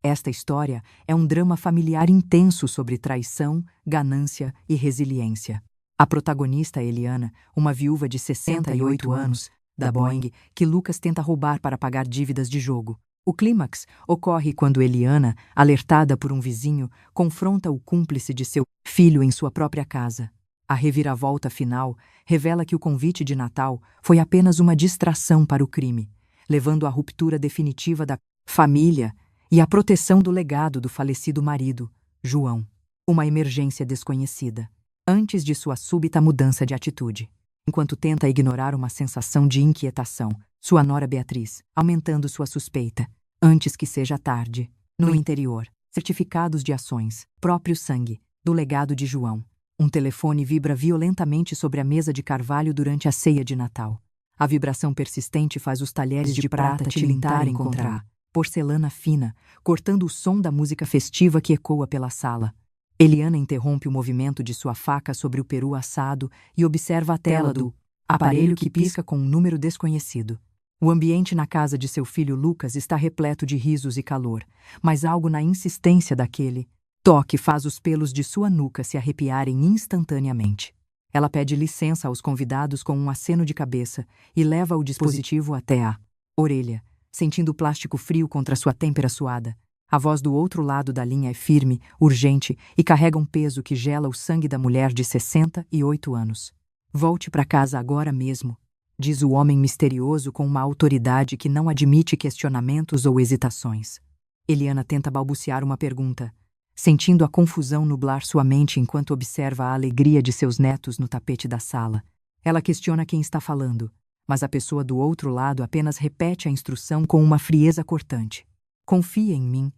Esta história é um drama familiar intenso sobre traição, ganância e resiliência. A protagonista é Eliana, uma viúva de 68 anos, da Boeing, que Lucas tenta roubar para pagar dívidas de jogo. O clímax ocorre quando Eliana, alertada por um vizinho, confronta o cúmplice de seu filho em sua própria casa. A reviravolta final revela que o convite de Natal foi apenas uma distração para o crime, levando à ruptura definitiva da família e à proteção do legado do falecido marido, João. Uma emergência desconhecida, antes de sua súbita mudança de atitude. Enquanto tenta ignorar uma sensação de inquietação, sua nora Beatriz, aumentando sua suspeita, antes que seja tarde. No interior, certificados de ações, próprio sangue, do legado de João. Um telefone vibra violentamente sobre a mesa de carvalho durante a ceia de Natal. A vibração persistente faz os talheres de prata tilintarem contra a porcelana fina, cortando o som da música festiva que ecoa pela sala. Eliana interrompe o movimento de sua faca sobre o peru assado e observa a tela do aparelho que pisca com um número desconhecido. O ambiente na casa de seu filho Lucas está repleto de risos e calor, mas algo na insistência daquele toque faz os pelos de sua nuca se arrepiarem instantaneamente. Ela pede licença aos convidados com um aceno de cabeça e leva o dispositivo até a orelha, sentindo o plástico frio contra sua têmpera suada. A voz do outro lado da linha é firme, urgente e carrega um peso que gela o sangue da mulher de 68 anos. Volte para casa agora mesmo, diz o homem misterioso com uma autoridade que não admite questionamentos ou hesitações. Eliana tenta balbuciar uma pergunta, sentindo a confusão nublar sua mente enquanto observa a alegria de seus netos no tapete da sala. Ela questiona quem está falando, mas a pessoa do outro lado apenas repete a instrução com uma frieza cortante. Confia em mim,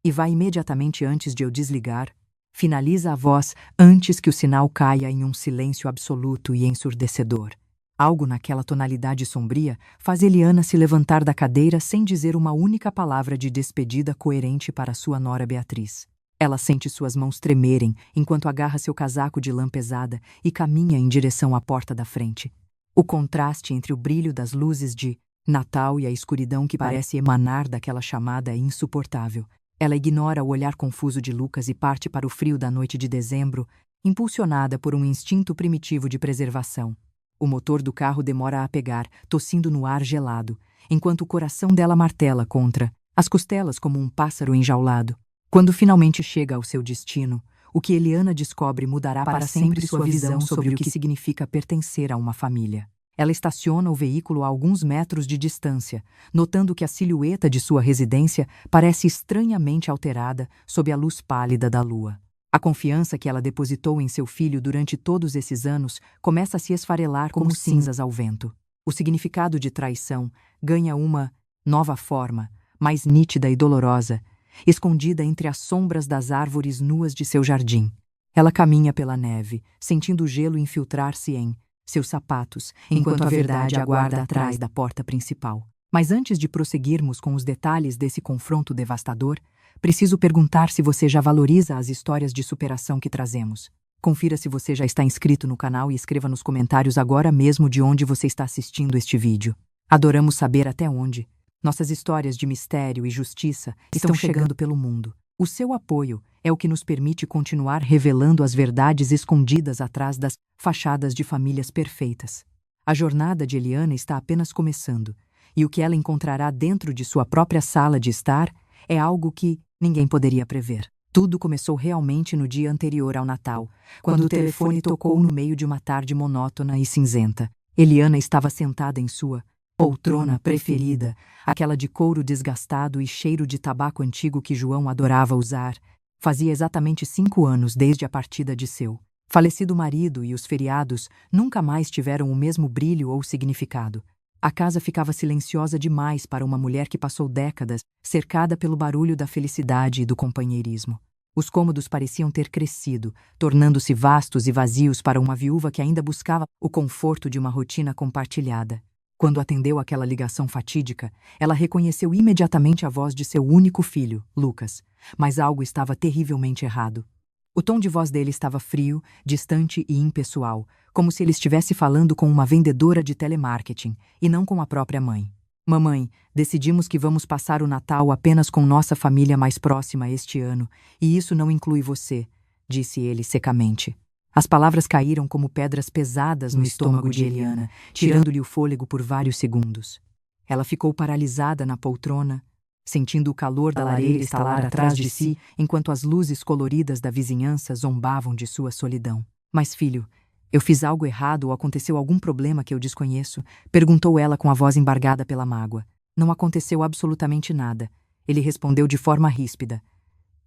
e vá imediatamente antes de eu desligar. Finaliza a voz antes que o sinal caia em um silêncio absoluto e ensurdecedor. Algo naquela tonalidade sombria faz Eliana se levantar da cadeira sem dizer uma única palavra de despedida coerente para sua nora Beatriz. Ela sente suas mãos tremerem enquanto agarra seu casaco de lã pesada e caminha em direção à porta da frente. O contraste entre o brilho das luzes de Natal e a escuridão que parece emanar daquela chamada é insuportável. Ela ignora o olhar confuso de Lucas e parte para o frio da noite de dezembro, impulsionada por um instinto primitivo de preservação. O motor do carro demora a pegar, tossindo no ar gelado, enquanto o coração dela martela contra as costelas como um pássaro enjaulado. Quando finalmente chega ao seu destino, o que Eliana descobre mudará para sempre sua visão sobre o que significa pertencer a uma família. Ela estaciona o veículo a alguns metros de distância, notando que a silhueta de sua residência parece estranhamente alterada sob a luz pálida da lua. A confiança que ela depositou em seu filho durante todos esses anos começa a se esfarelar como cinzas ao vento. O significado de traição ganha uma nova forma, mais nítida e dolorosa, escondida entre as sombras das árvores nuas de seu jardim. Ela caminha pela neve, sentindo o gelo infiltrar-se em seus sapatos, enquanto a verdade aguarda atrás da porta principal. Mas antes de prosseguirmos com os detalhes desse confronto devastador, preciso perguntar se você já valoriza as histórias de superação que trazemos. Confira se você já está inscrito no canal e escreva nos comentários agora mesmo de onde você está assistindo este vídeo. Adoramos saber até onde nossas histórias de mistério e justiça estão chegando pelo mundo. O seu apoio é o que nos permite continuar revelando as verdades escondidas atrás das fachadas de famílias perfeitas. A jornada de Eliana está apenas começando, e o que ela encontrará dentro de sua própria sala de estar é algo que ninguém poderia prever. Tudo começou realmente no dia anterior ao Natal, quando o telefone tocou no meio de uma tarde monótona e cinzenta. Eliana estava sentada em sua poltrona preferida, aquela de couro desgastado e cheiro de tabaco antigo que João adorava usar. Fazia exatamente 5 anos desde a partida de seu falecido marido e os feriados nunca mais tiveram o mesmo brilho ou significado. A casa ficava silenciosa demais para uma mulher que passou décadas cercada pelo barulho da felicidade e do companheirismo. Os cômodos pareciam ter crescido, tornando-se vastos e vazios para uma viúva que ainda buscava o conforto de uma rotina compartilhada. Quando atendeu aquela ligação fatídica, ela reconheceu imediatamente a voz de seu único filho, Lucas, mas algo estava terrivelmente errado. O tom de voz dele estava frio, distante e impessoal, como se ele estivesse falando com uma vendedora de telemarketing e não com a própria mãe. Mamãe, decidimos que vamos passar o Natal apenas com nossa família mais próxima este ano, e isso não inclui você, disse ele secamente. As palavras caíram como pedras pesadas no estômago de Eliana, tirando-lhe o fôlego por vários segundos. Ela ficou paralisada na poltrona, sentindo o calor da lareira estalar atrás de si, enquanto as luzes coloridas da vizinhança zombavam de sua solidão. Mas, filho, eu fiz algo errado ou aconteceu algum problema que eu desconheço? Perguntou ela com a voz embargada pela mágoa. Não aconteceu absolutamente nada. Ele respondeu de forma ríspida.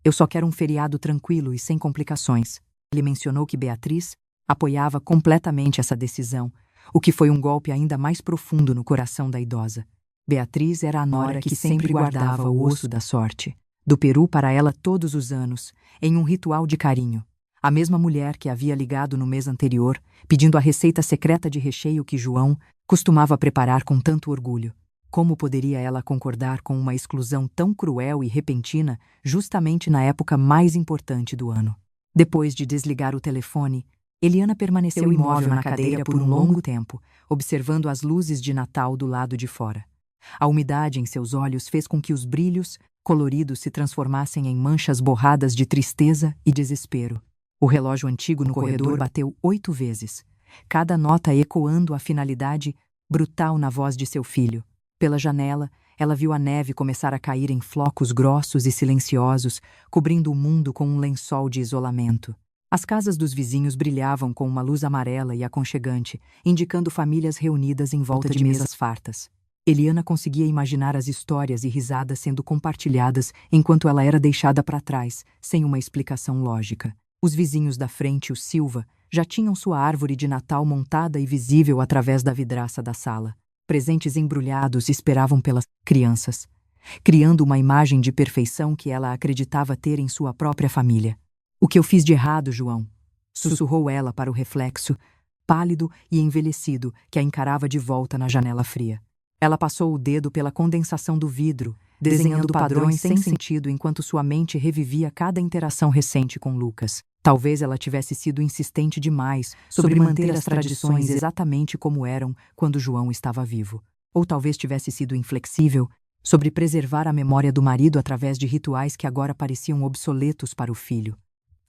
Eu só quero um feriado tranquilo e sem complicações. Ele mencionou que Beatriz apoiava completamente essa decisão, o que foi um golpe ainda mais profundo no coração da idosa. Beatriz era a nora que sempre guardava o osso da sorte, do Peru para ela todos os anos, em um ritual de carinho. A mesma mulher que havia ligado no mês anterior, pedindo a receita secreta de recheio que João costumava preparar com tanto orgulho. Como poderia ela concordar com uma exclusão tão cruel e repentina, justamente na época mais importante do ano? Depois de desligar o telefone, Eliana permaneceu imóvel na cadeira por um longo tempo, observando as luzes de Natal do lado de fora. A umidade em seus olhos fez com que os brilhos coloridos se transformassem em manchas borradas de tristeza e desespero. O relógio antigo no corredor bateu 8 vezes, cada nota ecoando a finalidade brutal na voz de seu filho. Pela janela, ela viu a neve começar a cair em flocos grossos e silenciosos, cobrindo o mundo com um lençol de isolamento. As casas dos vizinhos brilhavam com uma luz amarela e aconchegante, indicando famílias reunidas em volta de mesas fartas. Eliana conseguia imaginar as histórias e risadas sendo compartilhadas enquanto ela era deixada para trás, sem uma explicação lógica. Os vizinhos da frente, os Silva, já tinham sua árvore de Natal montada e visível através da vidraça da sala. Presentes embrulhados esperavam pelas crianças, criando uma imagem de perfeição que ela acreditava ter em sua própria família. O que eu fiz de errado, João? Sussurrou ela para o reflexo, pálido e envelhecido, que a encarava de volta na janela fria. Ela passou o dedo pela condensação do vidro, desenhando padrões sem sentido enquanto sua mente revivia cada interação recente com Lucas. Talvez ela tivesse sido insistente demais sobre manter as tradições exatamente como eram quando João estava vivo. Ou talvez tivesse sido inflexível sobre preservar a memória do marido através de rituais que agora pareciam obsoletos para o filho.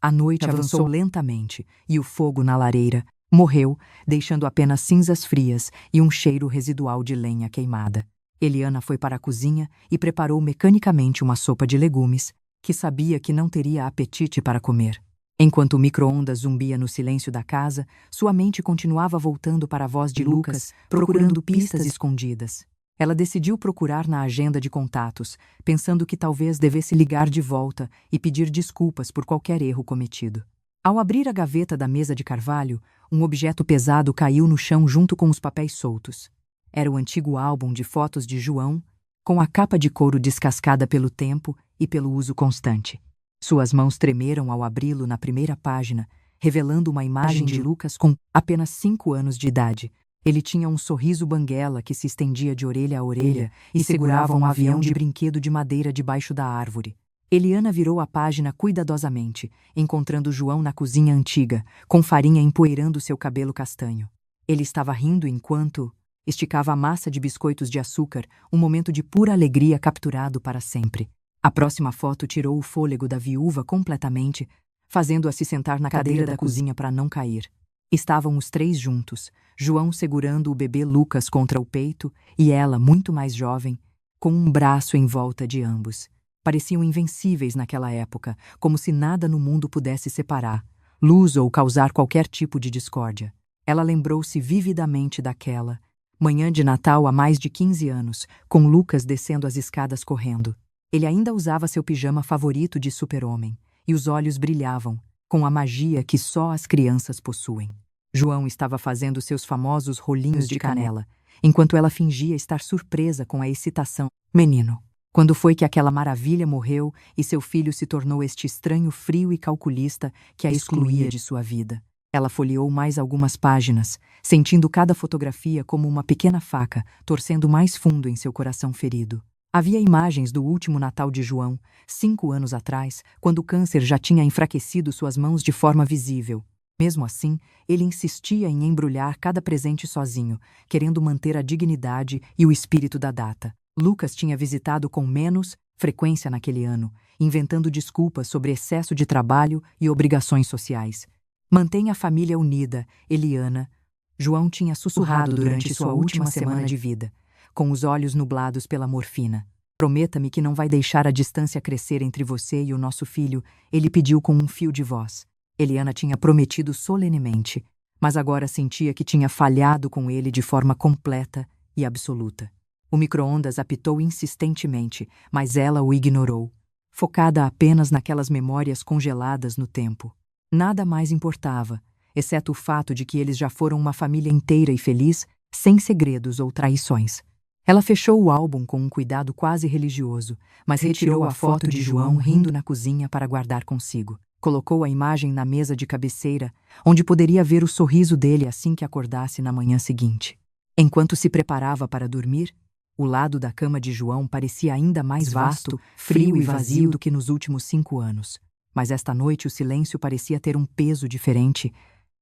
A noite avançou lentamente e o fogo na lareira morreu, deixando apenas cinzas frias e um cheiro residual de lenha queimada. Eliana foi para a cozinha e preparou mecanicamente uma sopa de legumes, que sabia que não teria apetite para comer. Enquanto o micro-ondas zumbia no silêncio da casa, sua mente continuava voltando para a voz de Lucas, procurando pistas escondidas. Ela decidiu procurar na agenda de contatos, pensando que talvez devesse ligar de volta e pedir desculpas por qualquer erro cometido. Ao abrir a gaveta da mesa de carvalho, um objeto pesado caiu no chão junto com os papéis soltos. Era o antigo álbum de fotos de João, com a capa de couro descascada pelo tempo e pelo uso constante. Suas mãos tremeram ao abri-lo na primeira página, revelando uma imagem de Lucas com apenas 5 anos de idade. Ele tinha um sorriso banguela que se estendia de orelha a orelha e segurava um avião de brinquedo de madeira debaixo da árvore. Eliana virou a página cuidadosamente, encontrando João na cozinha antiga, com farinha empoeirando seu cabelo castanho. Ele estava rindo enquanto esticava a massa de biscoitos de açúcar, um momento de pura alegria capturado para sempre. A próxima foto tirou o fôlego da viúva completamente, fazendo-a se sentar na cadeira da cozinha para não cair. Estavam os 3 juntos, João segurando o bebê Lucas contra o peito e ela, muito mais jovem, com um braço em volta de ambos. Pareciam invencíveis naquela época, como se nada no mundo pudesse separar, luz ou causar qualquer tipo de discórdia. Ela lembrou-se vividamente daquela manhã de Natal há mais de 15 anos, com Lucas descendo as escadas correndo. Ele ainda usava seu pijama favorito de super-homem, e os olhos brilhavam, com a magia que só as crianças possuem. João estava fazendo seus famosos rolinhos de canela, enquanto ela fingia estar surpresa com a excitação. Menino, quando foi que aquela maravilha morreu e seu filho se tornou este estranho frio e calculista que a excluía de sua vida? Ela folheou mais algumas páginas, sentindo cada fotografia como uma pequena faca, torcendo mais fundo em seu coração ferido. Havia imagens do último Natal de João, 5 anos atrás, quando o câncer já tinha enfraquecido suas mãos de forma visível. Mesmo assim, ele insistia em embrulhar cada presente sozinho, querendo manter a dignidade e o espírito da data. Lucas tinha visitado com menos frequência naquele ano, inventando desculpas sobre excesso de trabalho e obrigações sociais. Mantenha a família unida, Eliana. João tinha sussurrado durante sua última semana de vida, com os olhos nublados pela morfina. Prometa-me que não vai deixar a distância crescer entre você e o nosso filho, ele pediu com um fio de voz. Eliana tinha prometido solenemente, mas agora sentia que tinha falhado com ele de forma completa e absoluta. O micro-ondas apitou insistentemente, mas ela o ignorou, focada apenas naquelas memórias congeladas no tempo. Nada mais importava, exceto o fato de que eles já foram uma família inteira e feliz, sem segredos ou traições. Ela fechou o álbum com um cuidado quase religioso, mas retirou a foto de João rindo na cozinha para guardar consigo. Colocou a imagem na mesa de cabeceira, onde poderia ver o sorriso dele assim que acordasse na manhã seguinte. Enquanto se preparava para dormir, o lado da cama de João parecia ainda mais vasto, frio e vazio do que nos últimos 5 anos. Mas esta noite o silêncio parecia ter um peso diferente,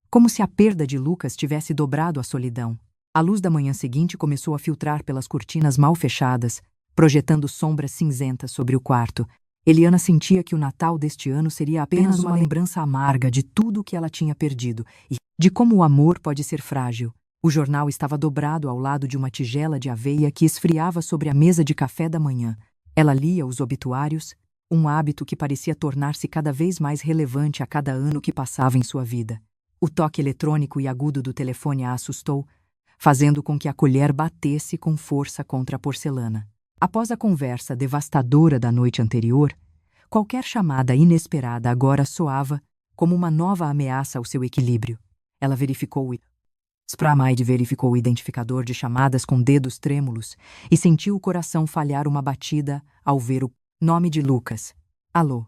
como se a perda de Lucas tivesse dobrado a solidão. A luz da manhã seguinte começou a filtrar pelas cortinas mal fechadas, projetando sombras cinzentas sobre o quarto. Eliana sentia que o Natal deste ano seria apenas uma lembrança amarga de tudo o que ela tinha perdido e de como o amor pode ser frágil. O jornal estava dobrado ao lado de uma tigela de aveia que esfriava sobre a mesa de café da manhã. Ela lia os obituários, um hábito que parecia tornar-se cada vez mais relevante a cada ano que passava em sua vida. O toque eletrônico e agudo do telefone a assustou, fazendo com que a colher batesse com força contra a porcelana. Após a conversa devastadora da noite anterior, qualquer chamada inesperada agora soava como uma nova ameaça ao seu equilíbrio. Ela verificou o identificador de chamadas com dedos trêmulos e sentiu o coração falhar uma batida ao ver o nome de Lucas. Alô.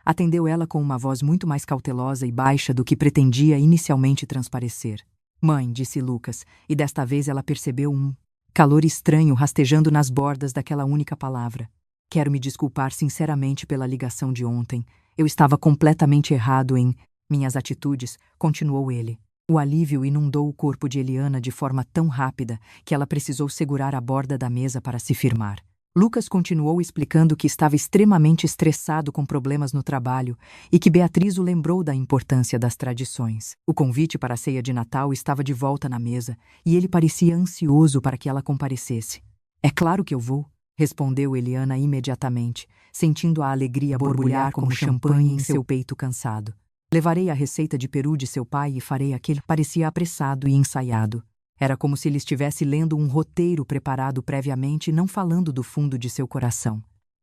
Atendeu ela com uma voz muito mais cautelosa e baixa do que pretendia inicialmente transparecer. Mãe, disse Lucas, e desta vez ela percebeu um calor estranho rastejando nas bordas daquela única palavra. Quero me desculpar sinceramente pela ligação de ontem. Eu estava completamente errado em minhas atitudes, continuou ele. O alívio inundou o corpo de Eliana de forma tão rápida que ela precisou segurar a borda da mesa para se firmar. Lucas continuou explicando que estava extremamente estressado com problemas no trabalho e que Beatriz o lembrou da importância das tradições. O convite para a ceia de Natal estava de volta na mesa e ele parecia ansioso para que ela comparecesse. É claro que eu vou, respondeu Eliana imediatamente, sentindo a alegria borbulhar como champanhe em seu peito cansado. Levarei a receita de peru de seu pai e farei aquele. Parecia apressado e ensaiado. Era como se ele estivesse lendo um roteiro preparado previamente e não falando do fundo de seu coração.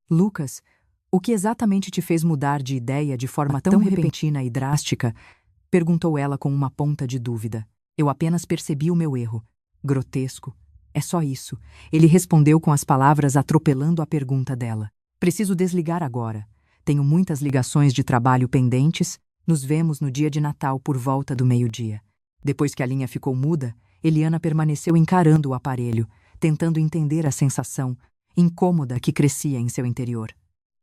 Lucas, o que exatamente te fez mudar de ideia de forma tão repentina e drástica? Perguntou ela com uma ponta de dúvida. Eu apenas percebi o meu erro. Grotesco. É só isso. Ele respondeu com as palavras atropelando a pergunta dela. Preciso desligar agora. Tenho muitas ligações de trabalho pendentes. Nos vemos no dia de Natal por volta do meio-dia. Depois que a linha ficou muda, Eliana permaneceu encarando o aparelho, tentando entender a sensação incômoda que crescia em seu interior.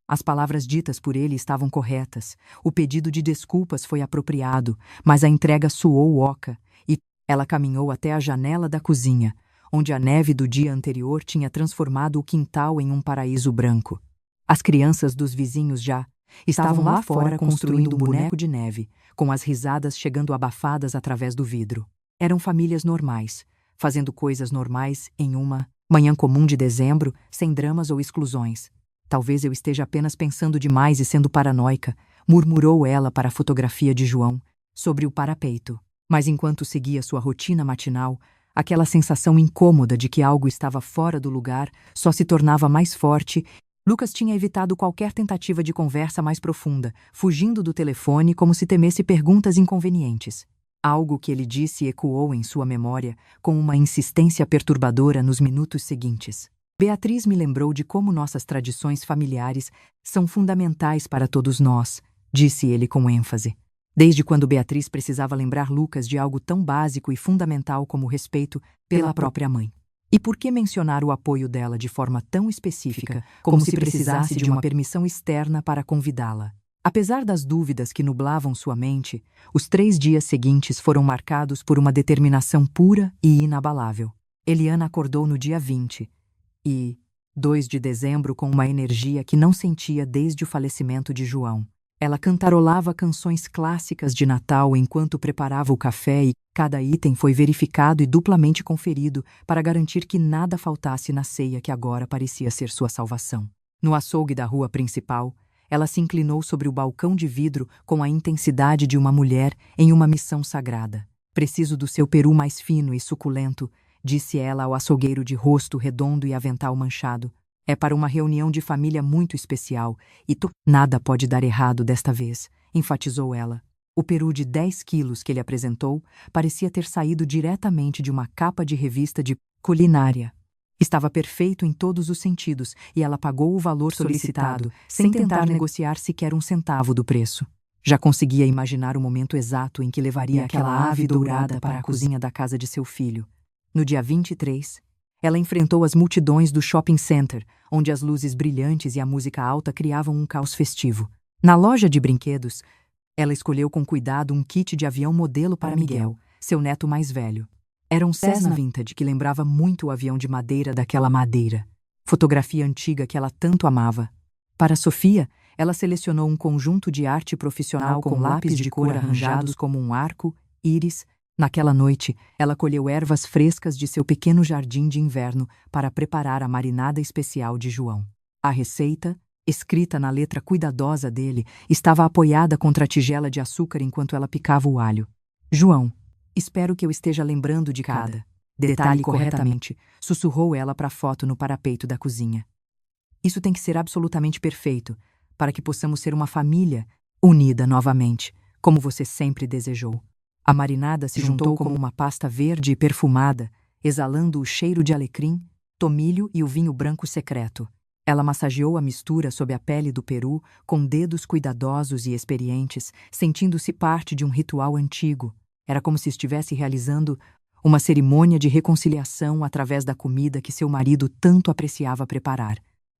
As palavras ditas por ele estavam corretas, o pedido de desculpas foi apropriado, mas a entrega soou oca e ela caminhou até a janela da cozinha, onde a neve do dia anterior tinha transformado o quintal em um paraíso branco. As crianças dos vizinhos já estavam lá fora construindo um boneco de neve, com as risadas chegando abafadas através do vidro. Eram famílias normais, fazendo coisas normais em uma manhã comum de dezembro, sem dramas ou exclusões. Talvez eu esteja apenas pensando demais e sendo paranoica, murmurou ela para a fotografia de João, sobre o parapeito. Mas enquanto seguia sua rotina matinal, aquela sensação incômoda de que algo estava fora do lugar só se tornava mais forte. Lucas tinha evitado qualquer tentativa de conversa mais profunda, fugindo do telefone como se temesse perguntas inconvenientes. Algo que ele disse ecoou em sua memória com uma insistência perturbadora nos minutos seguintes. Beatriz me lembrou de como nossas tradições familiares são fundamentais para todos nós, disse ele com ênfase. Desde quando Beatriz precisava lembrar Lucas de algo tão básico e fundamental como o respeito pela própria mãe. E por que mencionar o apoio dela de forma tão específica, como se precisasse de uma permissão externa para convidá-la? Apesar das dúvidas que nublavam sua mente, os 3 dias seguintes foram marcados por uma determinação pura e inabalável. Eliana acordou no dia 20 e 2 de dezembro com uma energia que não sentia desde o falecimento de João. Ela cantarolava canções clássicas de Natal enquanto preparava o café e cada item foi verificado e duplamente conferido para garantir que nada faltasse na ceia que agora parecia ser sua salvação. No açougue da rua principal, ela se inclinou sobre o balcão de vidro com a intensidade de uma mulher em uma missão sagrada. Preciso do seu peru mais fino e suculento, disse ela ao açougueiro de rosto redondo e avental manchado. É para uma reunião de família muito especial e nada pode dar errado desta vez, enfatizou ela. O peru de 10 quilos que ele apresentou parecia ter saído diretamente de uma capa de revista de culinária. Estava perfeito em todos os sentidos e ela pagou o valor solicitado, sem tentar negociar sequer um centavo do preço. Já conseguia imaginar o momento exato em que levaria aquela ave dourada para a cozinha da casa de seu filho. No dia 23, ela enfrentou as multidões do shopping center, onde as luzes brilhantes e a música alta criavam um caos festivo. Na loja de brinquedos, ela escolheu com cuidado um kit de avião modelo para Miguel, seu neto mais velho. Era um Cessna Vintage que lembrava muito o avião de madeira daquela madeira, fotografia antiga que ela tanto amava. Para Sofia, ela selecionou um conjunto de arte profissional com lápis de cor arranjados como um arco, íris. Naquela noite, ela colheu ervas frescas de seu pequeno jardim de inverno para preparar a marinada especial de João. A receita, escrita na letra cuidadosa dele, estava apoiada contra a tigela de açúcar enquanto ela picava o alho. João, espero que eu esteja lembrando de cada detalhe corretamente, sussurrou ela para a foto no parapeito da cozinha. Isso tem que ser absolutamente perfeito, para que possamos ser uma família unida novamente, como você sempre desejou. A marinada se juntou como uma pasta verde e perfumada, exalando o cheiro de alecrim, tomilho e o vinho branco secreto. Ela massageou a mistura sob a pele do peru com dedos cuidadosos e experientes, sentindo-se parte de um ritual antigo. Era como se estivesse realizando uma cerimônia de reconciliação através da comida que seu marido tanto apreciava preparar.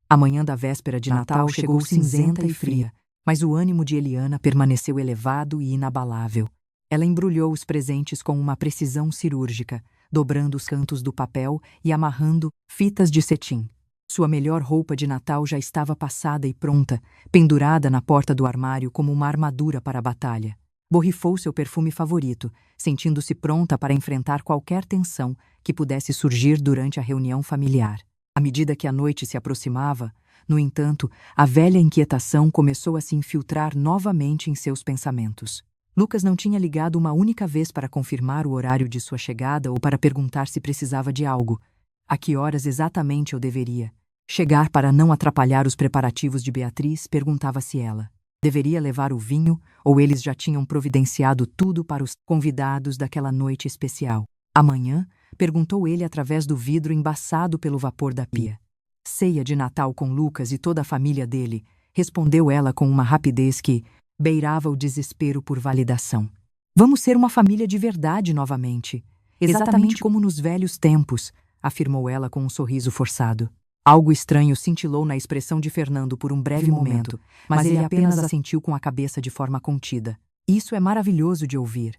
A manhã da véspera de Natal chegou cinzenta e fria, mas o ânimo de Eliana permaneceu elevado e inabalável. Ela embrulhou os presentes com uma precisão cirúrgica, dobrando os cantos do papel e amarrando fitas de cetim. Sua melhor roupa de Natal já estava passada e pronta, pendurada na porta do armário como uma armadura para a batalha. Borrifou seu perfume favorito, sentindo-se pronta para enfrentar qualquer tensão que pudesse surgir durante a reunião familiar. À medida que a noite se aproximava, no entanto, a velha inquietação começou a se infiltrar novamente em seus pensamentos. Lucas não tinha ligado uma única vez para confirmar o horário de sua chegada ou para perguntar se precisava de algo. A que horas exatamente eu deveria chegar para não atrapalhar os preparativos de Beatriz, perguntava-se ela. Deveria levar o vinho ou eles já tinham providenciado tudo para os convidados daquela noite especial? Amanhã? Perguntou ele através do vidro embaçado pelo vapor da pia. Ceia de Natal com Lucas e toda a família dele, respondeu ela com uma rapidez que beirava o desespero por validação. Vamos ser uma família de verdade novamente. Exatamente como nos velhos tempos, afirmou ela com um sorriso forçado. Algo estranho cintilou na expressão de Fernando por um breve momento, mas ele apenas assentiu com a cabeça de forma contida. Isso é maravilhoso de ouvir.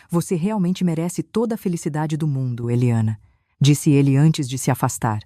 Você realmente merece toda a felicidade do mundo, Eliana, disse ele antes de se afastar.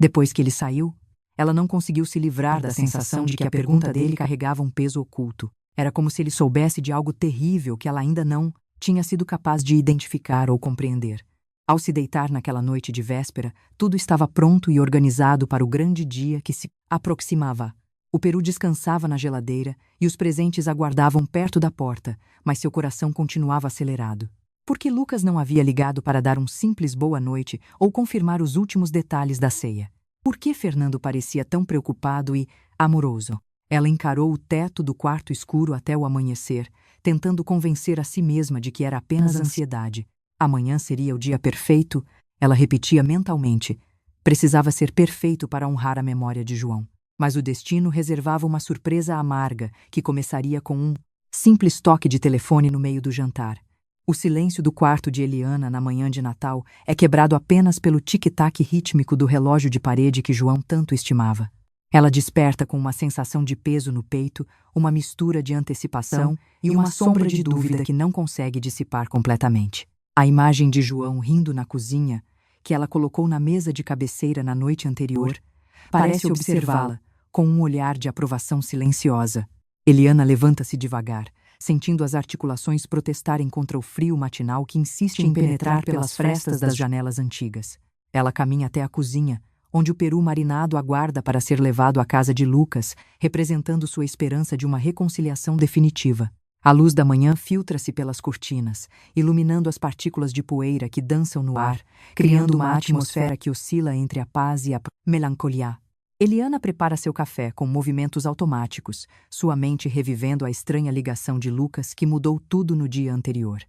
Depois que ele saiu, ela não conseguiu se livrar da sensação de que a pergunta dele carregava um peso oculto. Era como se ele soubesse de algo terrível que ela ainda não tinha sido capaz de identificar ou compreender. Ao se deitar naquela noite de véspera, tudo estava pronto e organizado para o grande dia que se aproximava. O peru descansava na geladeira e os presentes aguardavam perto da porta, mas seu coração continuava acelerado. Por que Lucas não havia ligado para dar um simples boa noite ou confirmar os últimos detalhes da ceia? Por que Fernando parecia tão preocupado e amoroso? Ela encarou o teto do quarto escuro até o amanhecer, tentando convencer a si mesma de que era apenas ansiedade. Amanhã seria o dia perfeito, ela repetia mentalmente. Precisava ser perfeito para honrar a memória de João. Mas o destino reservava uma surpresa amarga que começaria com um simples toque de telefone no meio do jantar. O silêncio do quarto de Eliana na manhã de Natal é quebrado apenas pelo tic-tac rítmico do relógio de parede que João tanto estimava. Ela desperta com uma sensação de peso no peito, uma mistura de antecipação e uma sombra de dúvida que não consegue dissipar completamente. A imagem de João rindo na cozinha, que ela colocou na mesa de cabeceira na noite anterior, parece observá-la com um olhar de aprovação silenciosa. Eliana levanta-se devagar, sentindo as articulações protestarem contra o frio matinal que insiste em penetrar pelas frestas das janelas antigas. Ela caminha até a cozinha, onde o peru marinado aguarda para ser levado à casa de Lucas, representando sua esperança de uma reconciliação definitiva. A luz da manhã filtra-se pelas cortinas, iluminando as partículas de poeira que dançam no ar, criando uma atmosfera que oscila entre a paz e a melancolia. Eliana prepara seu café com movimentos automáticos, sua mente revivendo a estranha ligação de Lucas que mudou tudo no dia anterior.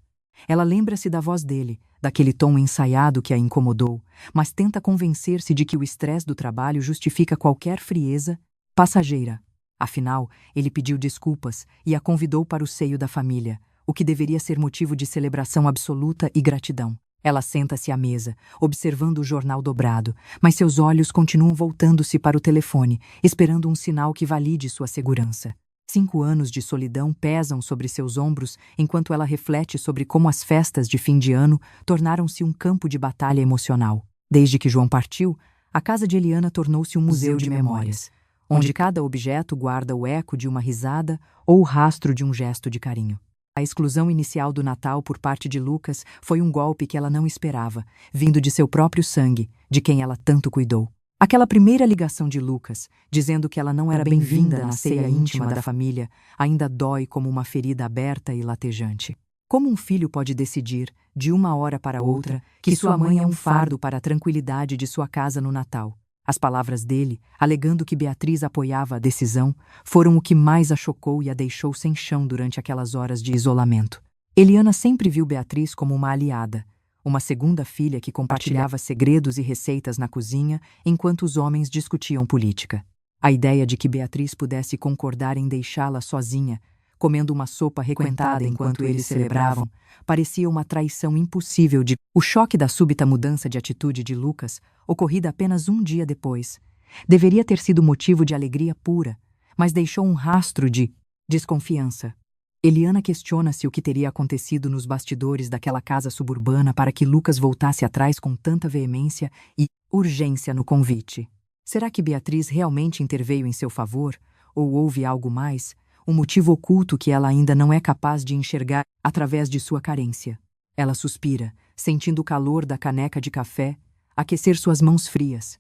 Ela lembra-se da voz dele, daquele tom ensaiado que a incomodou, mas tenta convencer-se de que o estresse do trabalho justifica qualquer frieza passageira. Afinal, ele pediu desculpas e a convidou para o seio da família, o que deveria ser motivo de celebração absoluta e gratidão. Ela senta-se à mesa, observando o jornal dobrado, mas seus olhos continuam voltando-se para o telefone, esperando um sinal que valide sua segurança. 5 anos de solidão pesam sobre seus ombros enquanto ela reflete sobre como as festas de fim de ano tornaram-se um campo de batalha emocional. Desde que João partiu, a casa de Eliana tornou-se um museu de memórias, onde cada objeto guarda o eco de uma risada ou o rastro de um gesto de carinho. A exclusão inicial do Natal por parte de Lucas foi um golpe que ela não esperava, vindo de seu próprio sangue, de quem ela tanto cuidou. Aquela primeira ligação de Lucas, dizendo que ela não era bem-vinda na ceia íntima da família, ainda dói como uma ferida aberta e latejante. Como um filho pode decidir, de uma hora para outra, que sua mãe é um fardo para a tranquilidade de sua casa no Natal? As palavras dele, alegando que Beatriz apoiava a decisão, foram o que mais a chocou e a deixou sem chão durante aquelas horas de isolamento. Eliana sempre viu Beatriz como uma aliada, uma segunda filha que compartilhava segredos e receitas na cozinha enquanto os homens discutiam política. A ideia de que Beatriz pudesse concordar em deixá-la sozinha, comendo uma sopa requentada enquanto eles celebravam, parecia uma traição impossível de... O choque da súbita mudança de atitude de Lucas, ocorrida apenas um dia depois, deveria ter sido motivo de alegria pura, mas deixou um rastro de desconfiança. Eliana questiona-se o que teria acontecido nos bastidores daquela casa suburbana para que Lucas voltasse atrás com tanta veemência e urgência no convite. Será que Beatriz realmente interveio em seu favor? Ou houve algo mais? Um motivo oculto que ela ainda não é capaz de enxergar através de sua carência. Ela suspira, sentindo o calor da caneca de café aquecer suas mãos frias,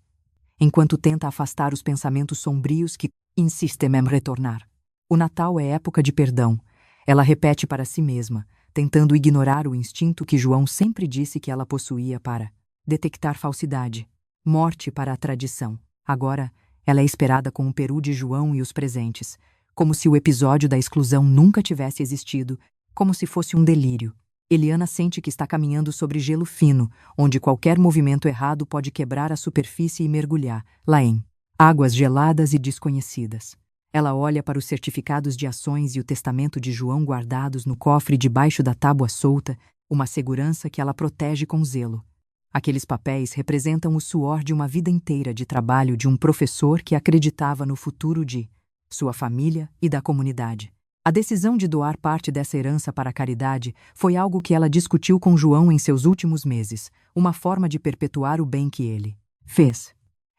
enquanto tenta afastar os pensamentos sombrios que insistem em retornar. O Natal é época de perdão. Ela repete para si mesma, tentando ignorar o instinto que João sempre disse que ela possuía para detectar falsidade, morte para a tradição. Agora, ela é esperada com o peru de João e os presentes, como se o episódio da exclusão nunca tivesse existido, como se fosse um delírio. Eliana sente que está caminhando sobre gelo fino, onde qualquer movimento errado pode quebrar a superfície e mergulhar, lá em águas geladas e desconhecidas. Ela olha para os certificados de ações e o testamento de João guardados no cofre debaixo da tábua solta, uma segurança que ela protege com zelo. Aqueles papéis representam o suor de uma vida inteira de trabalho de um professor que acreditava no futuro de sua família e da comunidade. A decisão de doar parte dessa herança para a caridade foi algo que ela discutiu com João em seus últimos meses, uma forma de perpetuar o bem que ele fez.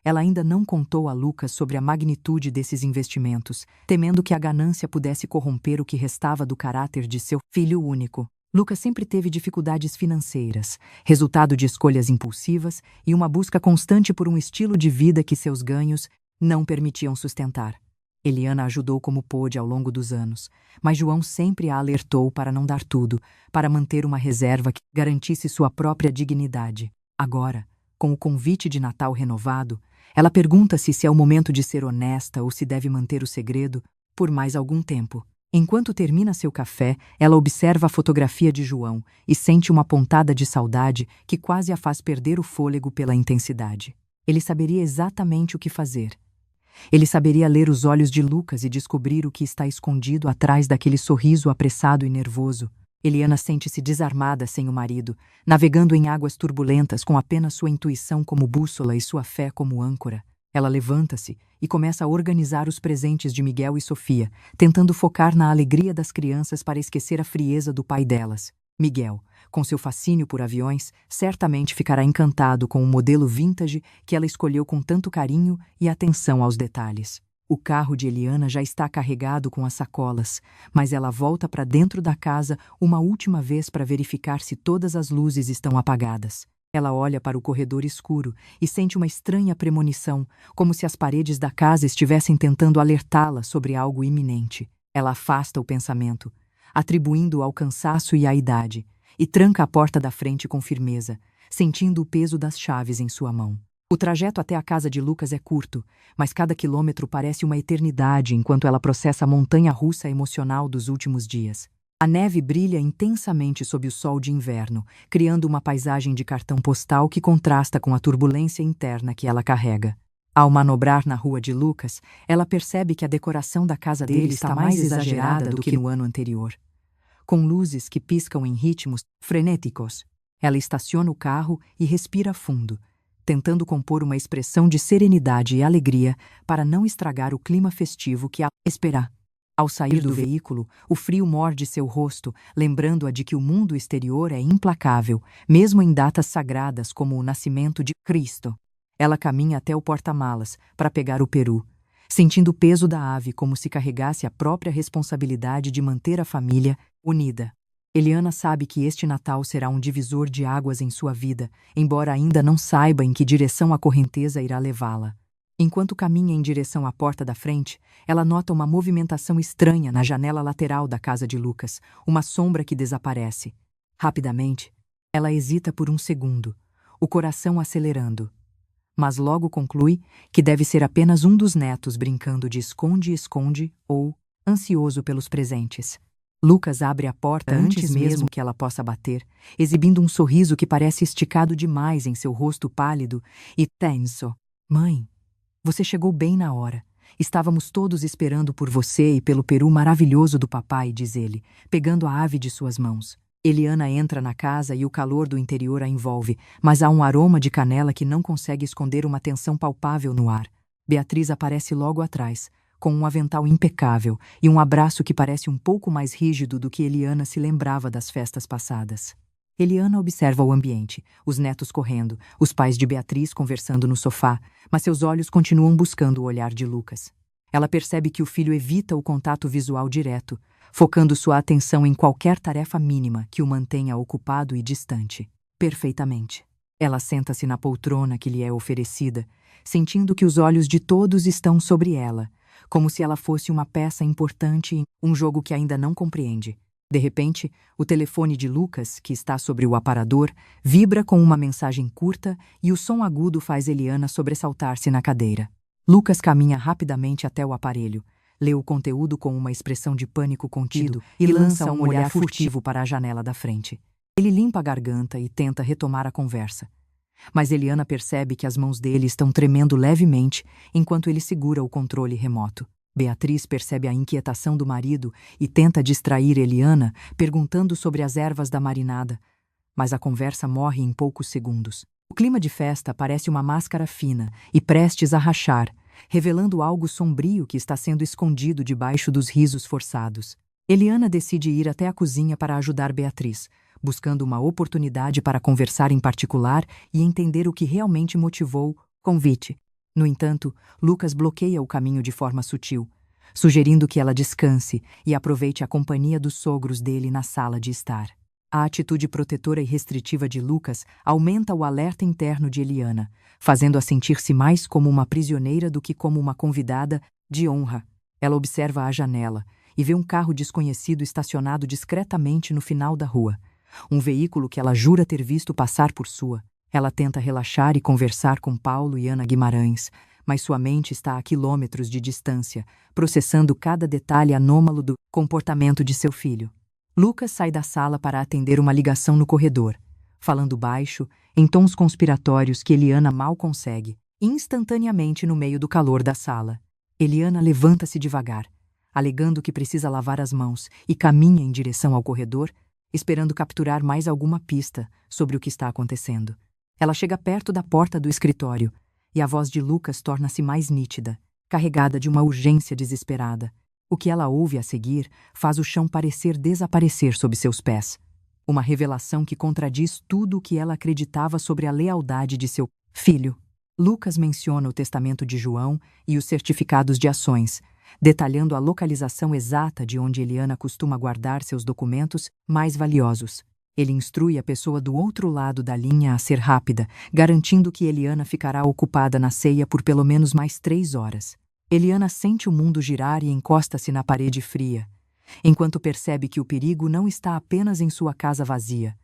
Ela ainda não contou a Lucas sobre a magnitude desses investimentos, temendo que a ganância pudesse corromper o que restava do caráter de seu filho único. Lucas sempre teve dificuldades financeiras, resultado de escolhas impulsivas e uma busca constante por um estilo de vida que seus ganhos não permitiam sustentar. Eliana ajudou como pôde ao longo dos anos, mas João sempre a alertou para não dar tudo, para manter uma reserva que garantisse sua própria dignidade. Agora, com o convite de Natal renovado, ela pergunta-se se é o momento de ser honesta ou se deve manter o segredo por mais algum tempo. Enquanto termina seu café, ela observa a fotografia de João e sente uma pontada de saudade que quase a faz perder o fôlego pela intensidade. Ele saberia exatamente o que fazer. Ele saberia ler os olhos de Lucas e descobrir o que está escondido atrás daquele sorriso apressado e nervoso. Eliana sente-se desarmada sem o marido, navegando em águas turbulentas com apenas sua intuição como bússola e sua fé como âncora. Ela levanta-se e começa a organizar os presentes de Miguel e Sofia, tentando focar na alegria das crianças para esquecer a frieza do pai delas. Miguel, com seu fascínio por aviões, certamente ficará encantado com o modelo vintage que ela escolheu com tanto carinho e atenção aos detalhes. O carro de Eliana já está carregado com as sacolas, mas ela volta para dentro da casa uma última vez para verificar se todas as luzes estão apagadas. Ela olha para o corredor escuro e sente uma estranha premonição, como se as paredes da casa estivessem tentando alertá-la sobre algo iminente. Ela afasta o pensamento, atribuindo-o ao cansaço e à idade, e tranca a porta da frente com firmeza, sentindo o peso das chaves em sua mão. O trajeto até a casa de Lucas é curto, mas cada quilômetro parece uma eternidade enquanto ela processa a montanha-russa emocional dos últimos dias. A neve brilha intensamente sob o sol de inverno, criando uma paisagem de cartão postal que contrasta com a turbulência interna que ela carrega. Ao manobrar na rua de Lucas, ela percebe que a decoração da casa dele está mais exagerada do que no ano anterior. Com luzes que piscam em ritmos frenéticos, ela estaciona o carro e respira fundo, tentando compor uma expressão de serenidade e alegria para não estragar o clima festivo que a espera. Ao sair do veículo, o frio morde seu rosto, lembrando-a de que o mundo exterior é implacável, mesmo em datas sagradas como o nascimento de Cristo. Ela caminha até o porta-malas para pegar o peru, sentindo o peso da ave como se carregasse a própria responsabilidade de manter a família unida. Eliana sabe que este Natal será um divisor de águas em sua vida, embora ainda não saiba em que direção a correnteza irá levá-la. Enquanto caminha em direção à porta da frente, ela nota uma movimentação estranha na janela lateral da casa de Lucas, uma sombra que desaparece. Rapidamente, ela hesita por um segundo, o coração acelerando. Mas logo conclui que deve ser apenas um dos netos brincando de esconde-esconde ou ansioso pelos presentes. Lucas abre a porta antes mesmo que ela possa bater, exibindo um sorriso que parece esticado demais em seu rosto pálido e tenso. Mãe, você chegou bem na hora. Estávamos todos esperando por você e pelo peru maravilhoso do papai, diz ele, pegando a ave de suas mãos. Eliana entra na casa e o calor do interior a envolve, mas há um aroma de canela que não consegue esconder uma tensão palpável no ar. Beatriz aparece logo atrás, com um avental impecável e um abraço que parece um pouco mais rígido do que Eliana se lembrava das festas passadas. Eliana observa o ambiente, os netos correndo, os pais de Beatriz conversando no sofá, mas seus olhos continuam buscando o olhar de Lucas. Ela percebe que o filho evita o contato visual direto, focando sua atenção em qualquer tarefa mínima que o mantenha ocupado e distante. Perfeitamente. Ela senta-se na poltrona que lhe é oferecida, sentindo que os olhos de todos estão sobre ela, como se ela fosse uma peça importante em um jogo que ainda não compreende. De repente, o telefone de Lucas, que está sobre o aparador, vibra com uma mensagem curta e o som agudo faz Eliana sobressaltar-se na cadeira. Lucas caminha rapidamente até o aparelho, lê o conteúdo com uma expressão de pânico contido e lança um olhar furtivo para a janela da frente. Ele limpa a garganta e tenta retomar a conversa. Mas Eliana percebe que as mãos dele estão tremendo levemente enquanto ele segura o controle remoto. Beatriz percebe a inquietação do marido e tenta distrair Eliana, perguntando sobre as ervas da marinada. Mas a conversa morre em poucos segundos. O clima de festa parece uma máscara fina e prestes a rachar, revelando algo sombrio que está sendo escondido debaixo dos risos forçados. Eliana decide ir até a cozinha para ajudar Beatriz, buscando uma oportunidade para conversar em particular e entender o que realmente motivou o convite. No entanto, Lucas bloqueia o caminho de forma sutil, sugerindo que ela descanse e aproveite a companhia dos sogros dele na sala de estar. A atitude protetora e restritiva de Lucas aumenta o alerta interno de Eliana, fazendo-a sentir-se mais como uma prisioneira do que como uma convidada de honra. Ela observa a janela e vê um carro desconhecido estacionado discretamente no final da rua. Um veículo que ela jura ter visto passar por sua. Ela tenta relaxar e conversar com Paulo e Ana Guimarães, mas sua mente está a quilômetros de distância, processando cada detalhe anômalo do comportamento de seu filho. Lucas sai da sala para atender uma ligação no corredor, falando baixo, em tons conspiratórios que Eliana mal consegue, instantaneamente no meio do calor da sala. Eliana levanta-se devagar, alegando que precisa lavar as mãos, e caminha em direção ao corredor, esperando capturar mais alguma pista sobre o que está acontecendo. Ela chega perto da porta do escritório, e a voz de Lucas torna-se mais nítida. carregada de uma urgência desesperada. O que ela ouve a seguir faz o chão parecer desaparecer sob seus pés. Uma revelação que contradiz tudo o que ela acreditava sobre a lealdade de seu filho. Lucas menciona o testamento de João e os certificados de ações, detalhando a localização exata de onde Eliana costuma guardar seus documentos mais valiosos. Ele instrui a pessoa do outro lado da linha a ser rápida, garantindo que Eliana ficará ocupada na ceia por pelo menos mais 3 horas. Eliana sente o mundo girar e encosta-se na parede fria, enquanto percebe que o perigo não está apenas em sua casa vazia,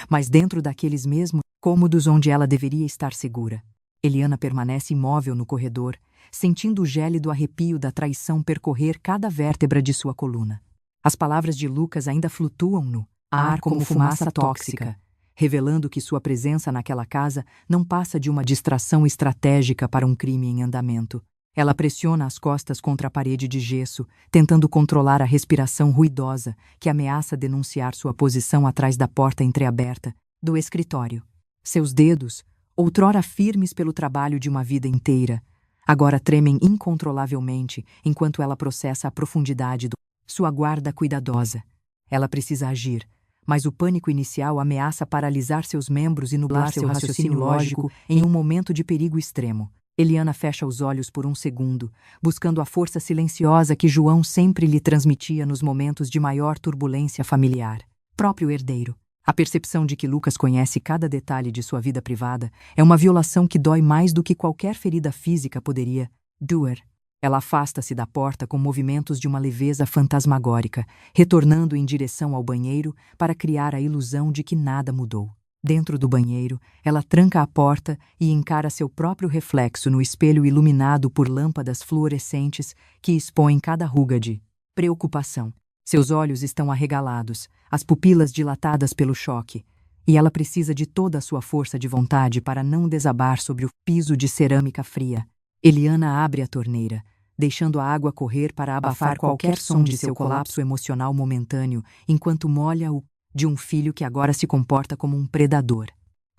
mas dentro daqueles mesmos cômodos onde ela deveria estar segura. Eliana permanece imóvel no corredor, sentindo o gélido arrepio da traição percorrer cada vértebra de sua coluna. As palavras de Lucas ainda flutuam no ar como fumaça tóxica, revelando que sua presença naquela casa não passa de uma distração estratégica para um crime em andamento. Ela pressiona as costas contra a parede de gesso, tentando controlar a respiração ruidosa que ameaça denunciar sua posição atrás da porta entreaberta do escritório. Seus dedos, outrora firmes pelo trabalho de uma vida inteira, agora tremem incontrolavelmente enquanto ela processa a profundidade do sua guarda cuidadosa. Ela precisa agir, mas o pânico inicial ameaça paralisar seus membros e nublar seu raciocínio lógico em um momento de perigo extremo. Eliana fecha os olhos por um segundo, buscando a força silenciosa que João sempre lhe transmitia nos momentos de maior turbulência familiar. Próprio herdeiro. A percepção de que Lucas conhece cada detalhe de sua vida privada é uma violação que dói mais do que qualquer ferida física poderia doer. Ela afasta-se da porta com movimentos de uma leveza fantasmagórica, retornando em direção ao banheiro para criar a ilusão de que nada mudou. Dentro do banheiro, ela tranca a porta e encara seu próprio reflexo no espelho iluminado por lâmpadas fluorescentes que expõem cada ruga de preocupação. Seus olhos estão arregalados, as pupilas dilatadas pelo choque, e ela precisa de toda a sua força de vontade para não desabar sobre o piso de cerâmica fria. Eliana abre a torneira, deixando a água correr para abafar qualquer som de seu colapso emocional momentâneo, enquanto molha o de um filho que agora se comporta como um predador.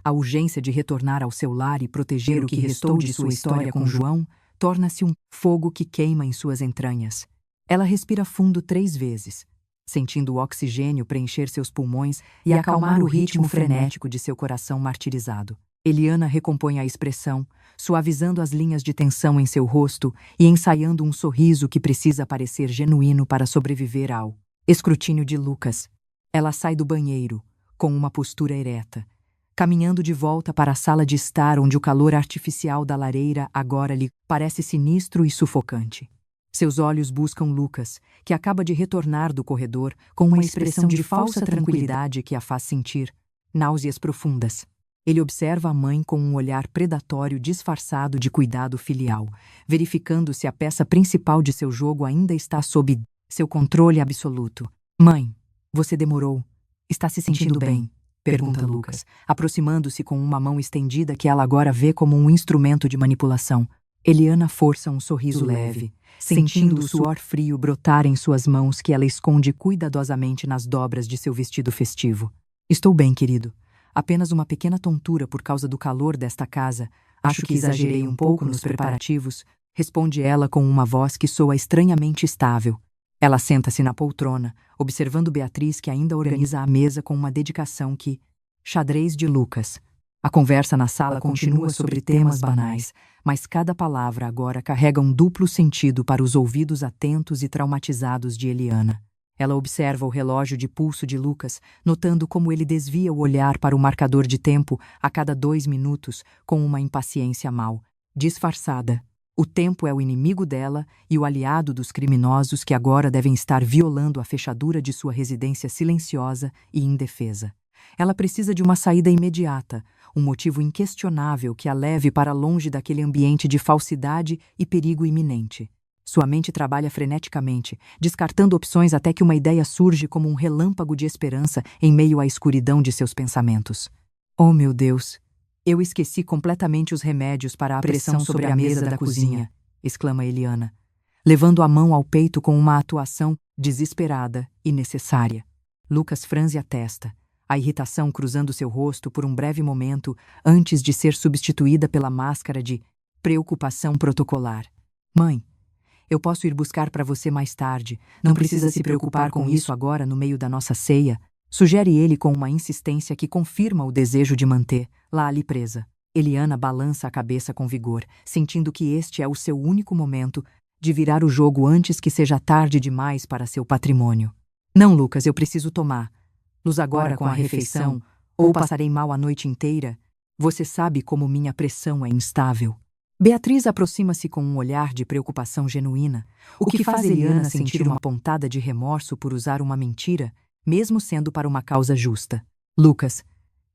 A urgência de retornar ao seu lar e proteger o que restou de sua história com João torna-se um fogo que queima em suas entranhas. Ela respira fundo 3 vezes, sentindo o oxigênio preencher seus pulmões e acalmar o ritmo frenético de seu coração martirizado. Eliana recompõe a expressão, suavizando as linhas de tensão em seu rosto e ensaiando um sorriso que precisa parecer genuíno para sobreviver ao escrutínio de Lucas. Ela sai do banheiro, com uma postura ereta, caminhando de volta para a sala de estar onde o calor artificial da lareira agora lhe parece sinistro e sufocante. Seus olhos buscam Lucas, que acaba de retornar do corredor com uma expressão de falsa tranquilidade que a faz sentir náuseas profundas. Ele observa a mãe com um olhar predatório disfarçado de cuidado filial, verificando se a peça principal de seu jogo ainda está sob seu controle absoluto. Mãe, você demorou. Está se sentindo bem? Pergunta Lucas, aproximando-se com uma mão estendida que ela agora vê como um instrumento de manipulação. Eliana força um sorriso leve, sentindo o suor frio brotar em suas mãos que ela esconde cuidadosamente nas dobras de seu vestido festivo. Estou bem, querido. Apenas uma pequena tontura por causa do calor desta casa. Acho que exagerei um pouco nos preparativos, responde ela com uma voz que soa estranhamente estável. Ela senta-se na poltrona, observando Beatriz que ainda organiza a mesa com uma dedicação que... Xadrez de Lucas. A conversa na sala continua sobre temas banais, mas cada palavra agora carrega um duplo sentido para os ouvidos atentos e traumatizados de Eliana. Ela observa o relógio de pulso de Lucas, notando como ele desvia o olhar para o marcador de tempo a cada 2 minutos, com uma impaciência mal disfarçada. O tempo é o inimigo dela e o aliado dos criminosos que agora devem estar violando a fechadura de sua residência silenciosa e indefesa. Ela precisa de uma saída imediata, um motivo inquestionável que a leve para longe daquele ambiente de falsidade e perigo iminente. Sua mente trabalha freneticamente, descartando opções até que uma ideia surge como um relâmpago de esperança em meio à escuridão de seus pensamentos. Oh, meu Deus! Eu esqueci completamente os remédios para a pressão sobre a mesa da cozinha, exclama Eliana, levando a mão ao peito com uma atuação desesperada e necessária. Lucas franze a testa, a irritação cruzando seu rosto por um breve momento antes de ser substituída pela máscara de preocupação protocolar. Mãe, eu posso ir buscar para você mais tarde. Não precisa se preocupar com isso agora no meio da nossa ceia, sugere ele com uma insistência que confirma o desejo de manter-la ali presa. Eliana balança a cabeça com vigor, sentindo que este é o seu único momento de virar o jogo antes que seja tarde demais para seu patrimônio. Não, Lucas, eu preciso tomar luz agora com a refeição, ou passarei mal a noite inteira. Você sabe como minha pressão é instável. Beatriz aproxima-se com um olhar de preocupação genuína, o que faz Eliana sentir uma pontada de remorso por usar uma mentira, mesmo sendo para uma causa justa. Lucas,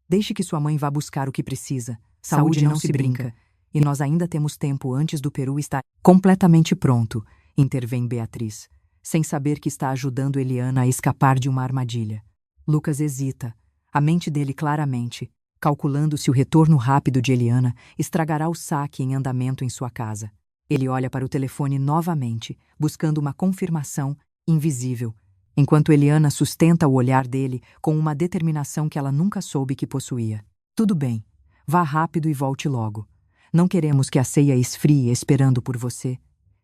deixe que sua mãe vá buscar o que precisa. Saúde não se brinca, e nós ainda temos tempo antes do peru estar completamente pronto, intervém Beatriz, sem saber que está ajudando Eliana a escapar de uma armadilha. Lucas hesita, a mente dele claramente, calculando se o retorno rápido de Eliana estragará o saque em andamento em sua casa. Ele olha para o telefone novamente, buscando uma confirmação invisível, enquanto Eliana sustenta o olhar dele com uma determinação que ela nunca soube que possuía. Tudo bem, vá rápido e volte logo. Não queremos que a ceia esfrie esperando por você.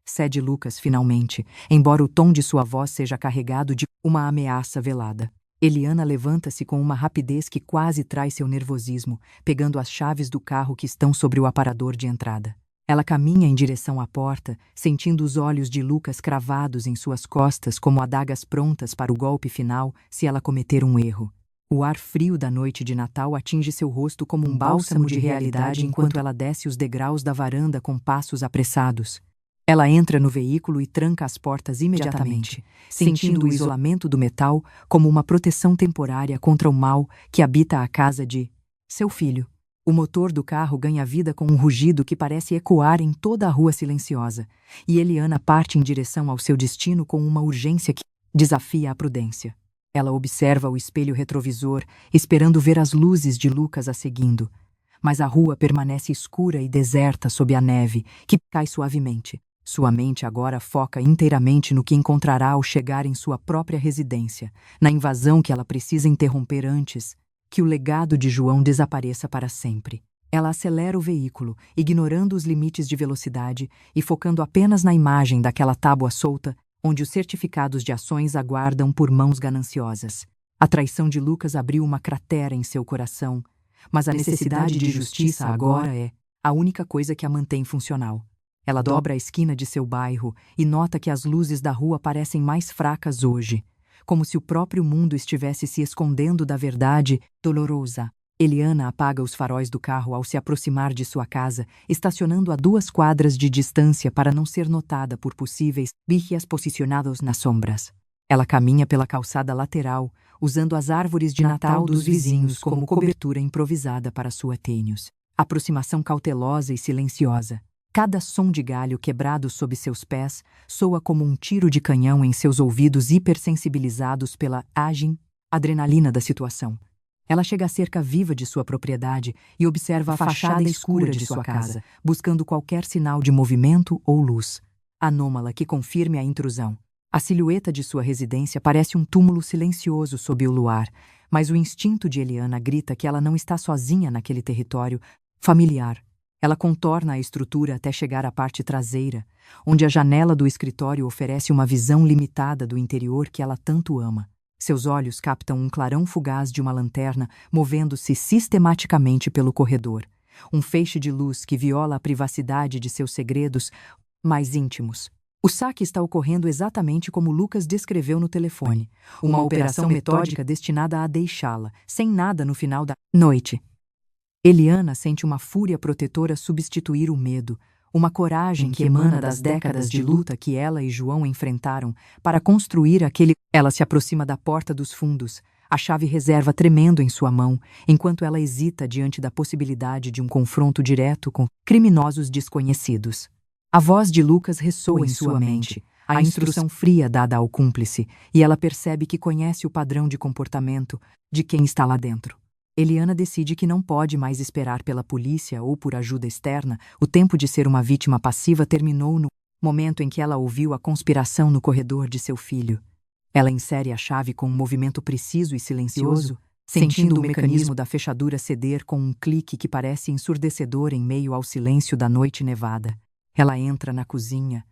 Cede Lucas finalmente, embora o tom de sua voz seja carregado de uma ameaça velada. Eliana levanta-se com uma rapidez que quase traz seu nervosismo, pegando as chaves do carro que estão sobre o aparador de entrada. Ela caminha em direção à porta, sentindo os olhos de Lucas cravados em suas costas como adagas prontas para o golpe final se ela cometer um erro. O ar frio da noite de Natal atinge seu rosto como um bálsamo de realidade enquanto ela desce os degraus da varanda com passos apressados. Ela entra no veículo e tranca as portas imediatamente, sentindo o isolamento do metal como uma proteção temporária contra o mal que habita a casa de seu filho. O motor do carro ganha vida com um rugido que parece ecoar em toda a rua silenciosa, e Eliana parte em direção ao seu destino com uma urgência que desafia a prudência. Ela observa o espelho retrovisor, esperando ver as luzes de Lucas a seguindo, mas a rua permanece escura e deserta sob a neve, que cai suavemente. Sua mente agora foca inteiramente no que encontrará ao chegar em sua própria residência, na invasão que ela precisa interromper antes que o legado de João desapareça para sempre. Ela acelera o veículo, ignorando os limites de velocidade e focando apenas na imagem daquela tábua solta, onde os certificados de ações aguardam por mãos gananciosas. A traição de Lucas abriu uma cratera em seu coração, mas a necessidade de justiça agora é a única coisa que a mantém funcional. Ela dobra a esquina de seu bairro e nota que as luzes da rua parecem mais fracas hoje, como se o próprio mundo estivesse se escondendo da verdade dolorosa. Eliana apaga os faróis do carro ao se aproximar de sua casa, estacionando a 2 quadras de distância para não ser notada por possíveis vigias posicionados nas sombras. Ela caminha pela calçada lateral, usando as árvores de Natal dos vizinhos como cobertura improvisada para sua tênis. Aproximação cautelosa e silenciosa. Cada som de galho quebrado sob seus pés soa como um tiro de canhão em seus ouvidos hipersensibilizados pela adrenalina da situação. Ela chega à cerca viva de sua propriedade e observa a fachada escura de sua casa, buscando qualquer sinal de movimento ou luz anômala que confirme a intrusão. A silhueta de sua residência parece um túmulo silencioso sob o luar, mas o instinto de Eliana grita que ela não está sozinha naquele território familiar. Ela contorna a estrutura até chegar à parte traseira, onde a janela do escritório oferece uma visão limitada do interior que ela tanto ama. Seus olhos captam um clarão fugaz de uma lanterna movendo-se sistematicamente pelo corredor, um feixe de luz que viola a privacidade de seus segredos mais íntimos. O saque está ocorrendo exatamente como Lucas descreveu no telefone, uma operação metódica destinada a deixá-la sem nada no final da noite. Eliana sente uma fúria protetora substituir o medo, uma coragem que emana das décadas de luta que ela e João enfrentaram para construir aquele... Ela se aproxima da porta dos fundos, a chave reserva tremendo em sua mão, enquanto ela hesita diante da possibilidade de um confronto direto com criminosos desconhecidos. A voz de Lucas ressoa em sua mente, a instrução fria dada ao cúmplice, e ela percebe que conhece o padrão de comportamento de quem está lá dentro. Eliana decide que não pode mais esperar pela polícia ou por ajuda externa. O tempo de ser uma vítima passiva terminou no momento em que ela ouviu a conspiração no corredor de seu filho. Ela insere a chave com um movimento preciso e silencioso, sentindo o mecanismo da fechadura ceder com um clique que parece ensurdecedor em meio ao silêncio da noite nevada. Ela entra na cozinha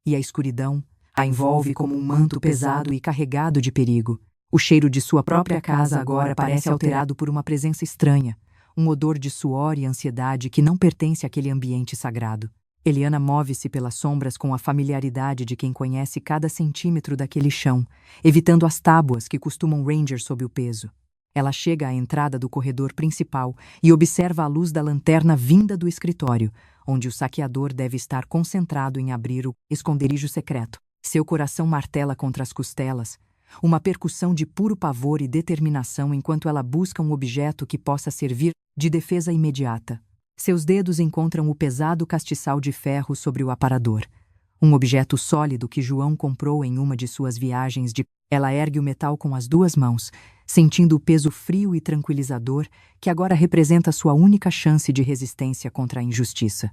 e a escuridão a envolve como um manto pesado e carregado de perigo. O cheiro de sua própria casa agora parece alterado por uma presença estranha, um odor de suor e ansiedade que não pertence àquele ambiente sagrado. Eliana move-se pelas sombras com a familiaridade de quem conhece cada centímetro daquele chão, evitando as tábuas que costumam ranger sob o peso. Ela chega à entrada do corredor principal e observa a luz da lanterna vinda do escritório, onde o saqueador deve estar concentrado em abrir o esconderijo secreto. Seu coração martela contra as costelas, uma percussão de puro pavor e determinação enquanto ela busca um objeto que possa servir de defesa imediata. Seus dedos encontram o pesado castiçal de ferro sobre o aparador, um objeto sólido que João comprou em uma de suas viagens de... Ela ergue o metal com as duas mãos, sentindo o peso frio e tranquilizador que agora representa sua única chance de resistência contra a injustiça.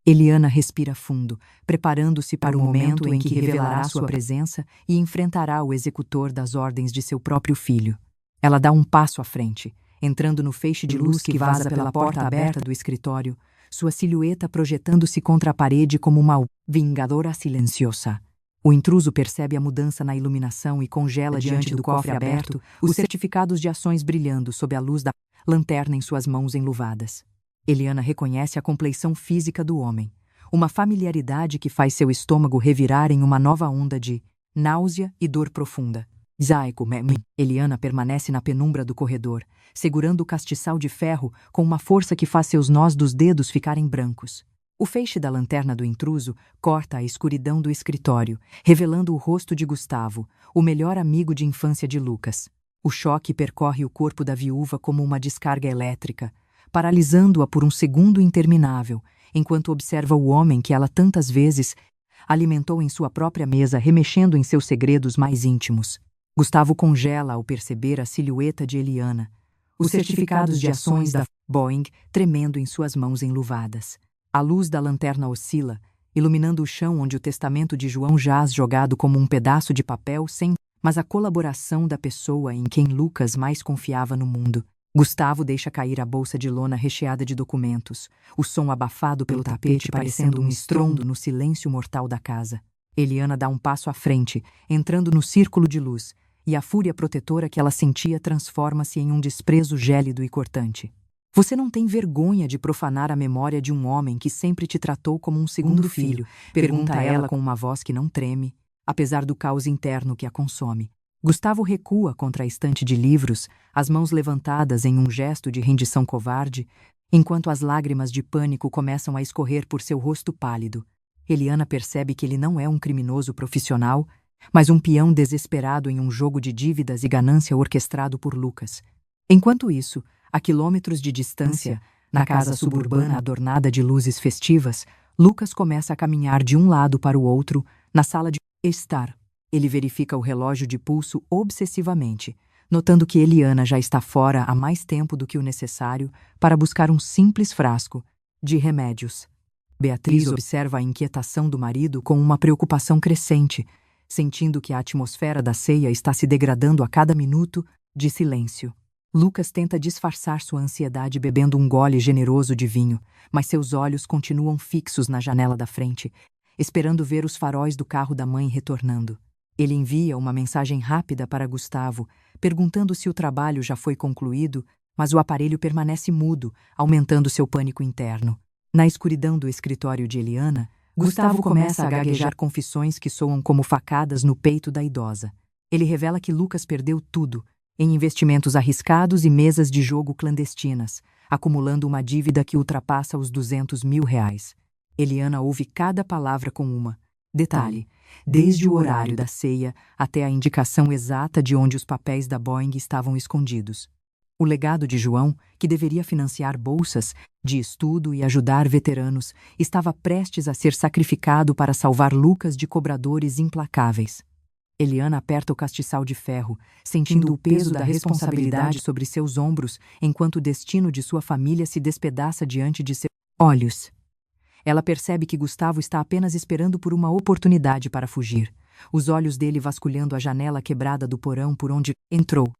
Eliana respira fundo, preparando-se para o momento em que revelará sua presença e enfrentará o executor das ordens de seu próprio filho. Ela dá um passo à frente, entrando no feixe de luz que vaza pela porta aberta do escritório, sua silhueta projetando-se contra a parede como uma vingadora silenciosa. O intruso percebe a mudança na iluminação e congela diante do cofre aberto, os certificados de ações brilhando sob a luz da lanterna em suas mãos enluvadas. Eliana reconhece a compleição física do homem, uma familiaridade que faz seu estômago revirar em uma nova onda de náusea e dor profunda. Eliana permanece na penumbra do corredor, segurando o castiçal de ferro com uma força que faz seus nós dos dedos ficarem brancos. O feixe da lanterna do intruso corta a escuridão do escritório, revelando o rosto de Gustavo, o melhor amigo de infância de Lucas. O choque percorre o corpo da viúva como uma descarga elétrica, paralisando-a por um segundo interminável, enquanto observa o homem que ela tantas vezes alimentou em sua própria mesa, remexendo em seus segredos mais íntimos. Gustavo congela ao perceber a silhueta de Eliana, os certificados de ações da Boeing tremendo em suas mãos enluvadas. A luz da lanterna oscila, iluminando o chão onde o testamento de João jaz jogado como um pedaço de papel mas a colaboração da pessoa em quem Lucas mais confiava no mundo. Gustavo deixa cair a bolsa de lona recheada de documentos, o som abafado pelo tapete parecendo um estrondo no silêncio mortal da casa. Eliana dá um passo à frente, entrando no círculo de luz, e a fúria protetora que ela sentia transforma-se em um desprezo gélido e cortante. Você não tem vergonha de profanar a memória de um homem que sempre te tratou como um segundo filho? Pergunta ela com uma voz que não treme, apesar do caos interno que a consome. Gustavo recua contra a estante de livros, as mãos levantadas em um gesto de rendição covarde, enquanto as lágrimas de pânico começam a escorrer por seu rosto pálido. Eliana percebe que ele não é um criminoso profissional, mas um peão desesperado em um jogo de dívidas e ganância orquestrado por Lucas. Enquanto isso, a quilômetros de distância, na casa suburbana adornada de luzes festivas, Lucas começa a caminhar de um lado para o outro, na sala de estar. Ele verifica o relógio de pulso obsessivamente, notando que Eliana já está fora há mais tempo do que o necessário para buscar um simples frasco de remédios. Beatriz observa a inquietação do marido com uma preocupação crescente, sentindo que a atmosfera da ceia está se degradando a cada minuto de silêncio. Lucas tenta disfarçar sua ansiedade bebendo um gole generoso de vinho, mas seus olhos continuam fixos na janela da frente, esperando ver os faróis do carro da mãe retornando. Ele envia uma mensagem rápida para Gustavo, perguntando se o trabalho já foi concluído, mas o aparelho permanece mudo, aumentando seu pânico interno. Na escuridão do escritório de Eliana, Gustavo começa a gaguejar confissões que soam como facadas no peito da idosa. Ele revela que Lucas perdeu tudo, em investimentos arriscados e mesas de jogo clandestinas, acumulando uma dívida que ultrapassa os R$200.000. Eliana ouve cada palavra com uma detalhe, desde o horário da ceia até a indicação exata de onde os papéis da Boeing estavam escondidos. O legado de João, que deveria financiar bolsas de estudo e ajudar veteranos, estava prestes a ser sacrificado para salvar Lucas de cobradores implacáveis. Eliana aperta o castiçal de ferro, sentindo o peso da responsabilidade sobre seus ombros enquanto o destino de sua família se despedaça diante de seus olhos. Ela percebe que Gustavo está apenas esperando por uma oportunidade para fugir, os olhos dele vasculhando a janela quebrada do porão por onde entrou.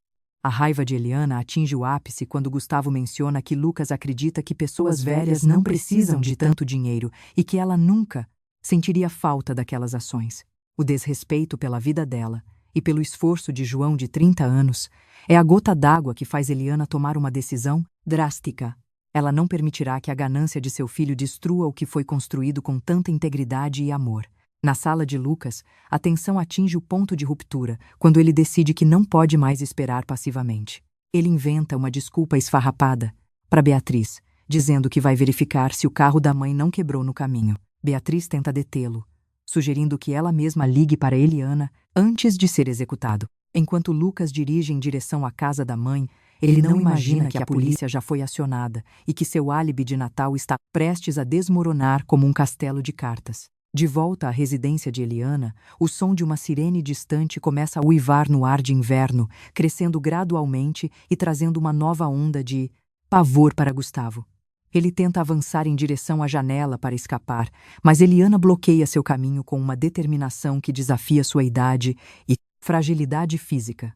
A raiva de Eliana atinge o ápice quando Gustavo menciona que Lucas acredita que pessoas velhas não precisam de tanto dinheiro e que ela nunca sentiria falta daquelas ações. O desrespeito pela vida dela e pelo esforço de João de 30 anos é a gota d'água que faz Eliana tomar uma decisão drástica. Ela não permitirá que a ganância de seu filho destrua o que foi construído com tanta integridade e amor. Na sala de Lucas, a tensão atinge o ponto de ruptura quando ele decide que não pode mais esperar passivamente. Ele inventa uma desculpa esfarrapada para Beatriz, dizendo que vai verificar se o carro da mãe não quebrou no caminho. Beatriz tenta detê-lo, sugerindo que ela mesma ligue para Eliana antes de ser executado. Enquanto Lucas dirige em direção à casa da mãe, ele não imagina que a polícia já foi acionada e que seu álibi de Natal está prestes a desmoronar como um castelo de cartas. De volta à residência de Eliana, o som de uma sirene distante começa a uivar no ar de inverno, crescendo gradualmente e trazendo uma nova onda de pavor para Gustavo. Ele tenta avançar em direção à janela para escapar, mas Eliana bloqueia seu caminho com uma determinação que desafia sua idade e fragilidade física.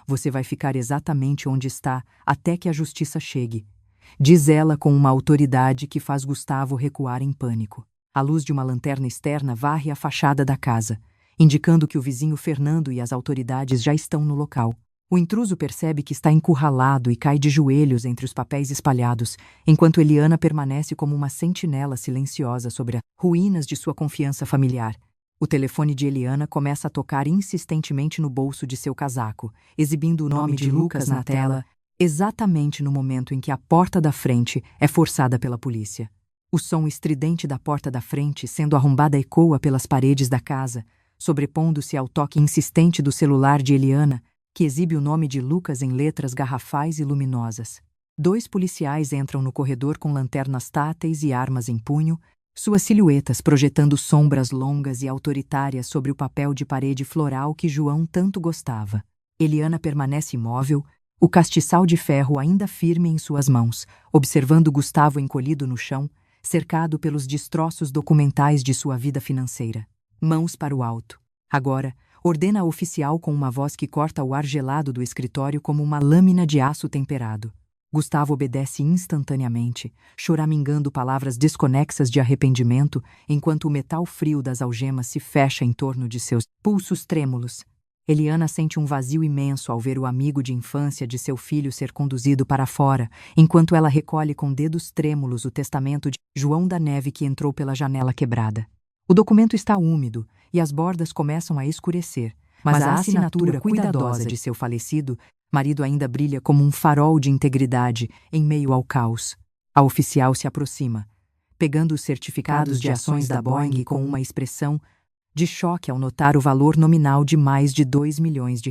Você vai ficar exatamente onde está até que a justiça chegue, diz ela com uma autoridade que faz Gustavo recuar em pânico. A luz de uma lanterna externa varre a fachada da casa, indicando que o vizinho Fernando e as autoridades já estão no local. O intruso percebe que está encurralado e cai de joelhos entre os papéis espalhados, enquanto Eliana permanece como uma sentinela silenciosa sobre as ruínas de sua confiança familiar. O telefone de Eliana começa a tocar insistentemente no bolso de seu casaco, exibindo o nome de Lucas na tela, exatamente no momento em que a porta da frente é forçada pela polícia. O som estridente da porta da frente, sendo arrombada, ecoa pelas paredes da casa, sobrepondo-se ao toque insistente do celular de Eliana, que exibe o nome de Lucas em letras garrafais e luminosas. 2 policiais entram no corredor com lanternas táteis e armas em punho, suas silhuetas projetando sombras longas e autoritárias sobre o papel de parede floral que João tanto gostava. Eliana permanece imóvel, o castiçal de ferro ainda firme em suas mãos, observando Gustavo encolhido no chão, cercado pelos destroços documentais de sua vida financeira. Mãos para o alto. Agora, ordena a oficial com uma voz que corta o ar gelado do escritório como uma lâmina de aço temperado. Gustavo obedece instantaneamente, choramingando palavras desconexas de arrependimento, enquanto o metal frio das algemas se fecha em torno de seus pulsos trêmulos. Eliana sente um vazio imenso ao ver o amigo de infância de seu filho ser conduzido para fora, enquanto ela recolhe com dedos trêmulos o testamento de João da Neve que entrou pela janela quebrada. O documento está úmido e as bordas começam a escurecer, mas a assinatura cuidadosa de seu falecido marido ainda brilha como um farol de integridade em meio ao caos. A oficial se aproxima, pegando os certificados de ações da Boeing com uma expressão de choque ao notar o valor nominal de mais de R$2 milhões.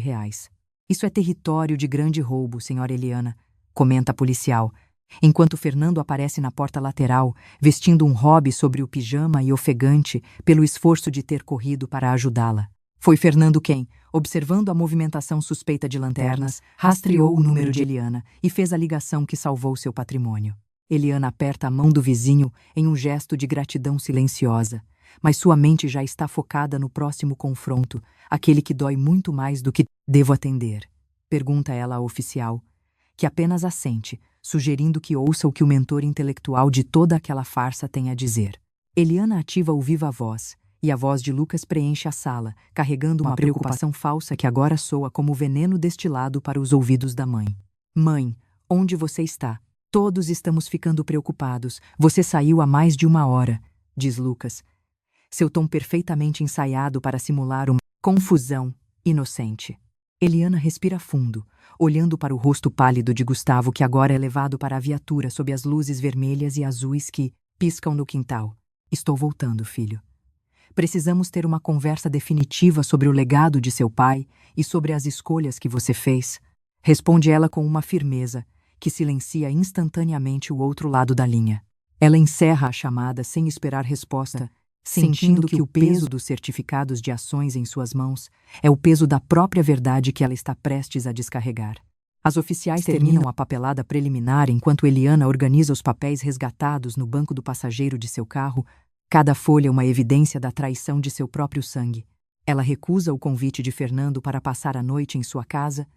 Isso é território de grande roubo, senhora Eliana, comenta a policial, enquanto Fernando aparece na porta lateral, vestindo um robe sobre o pijama e ofegante pelo esforço de ter corrido para ajudá-la. Foi Fernando quem, observando a movimentação suspeita de lanternas, rastreou o número de Eliana e fez a ligação que salvou seu patrimônio. Eliana aperta a mão do vizinho em um gesto de gratidão silenciosa, mas sua mente já está focada no próximo confronto, aquele que dói muito mais do que devo atender. Pergunta ela ao oficial, que apenas assente, sugerindo que ouça o que o mentor intelectual de toda aquela farsa tem a dizer. Eliana ativa o viva-voz, e a voz de Lucas preenche a sala, carregando uma preocupação falsa que agora soa como veneno destilado para os ouvidos da mãe. Mãe, onde você está? Todos estamos ficando preocupados. Você saiu há mais de 1 hora, diz Lucas, seu tom perfeitamente ensaiado para simular uma confusão inocente. Eliana respira fundo, olhando para o rosto pálido de Gustavo que agora é levado para a viatura sob as luzes vermelhas e azuis que piscam no quintal. Estou voltando, filho. Precisamos ter uma conversa definitiva sobre o legado de seu pai e sobre as escolhas que você fez, responde ela com uma firmeza que silencia instantaneamente o outro lado da linha. Ela encerra a chamada sem esperar resposta, sentindo que o peso dos certificados de ações em suas mãos é o peso da própria verdade que ela está prestes a descarregar. As oficiais terminam a papelada preliminar enquanto Eliana organiza os papéis resgatados no banco do passageiro de seu carro, cada folha uma evidência da traição de seu próprio sangue. Ela recusa o convite de Fernando para passar a noite em sua casa,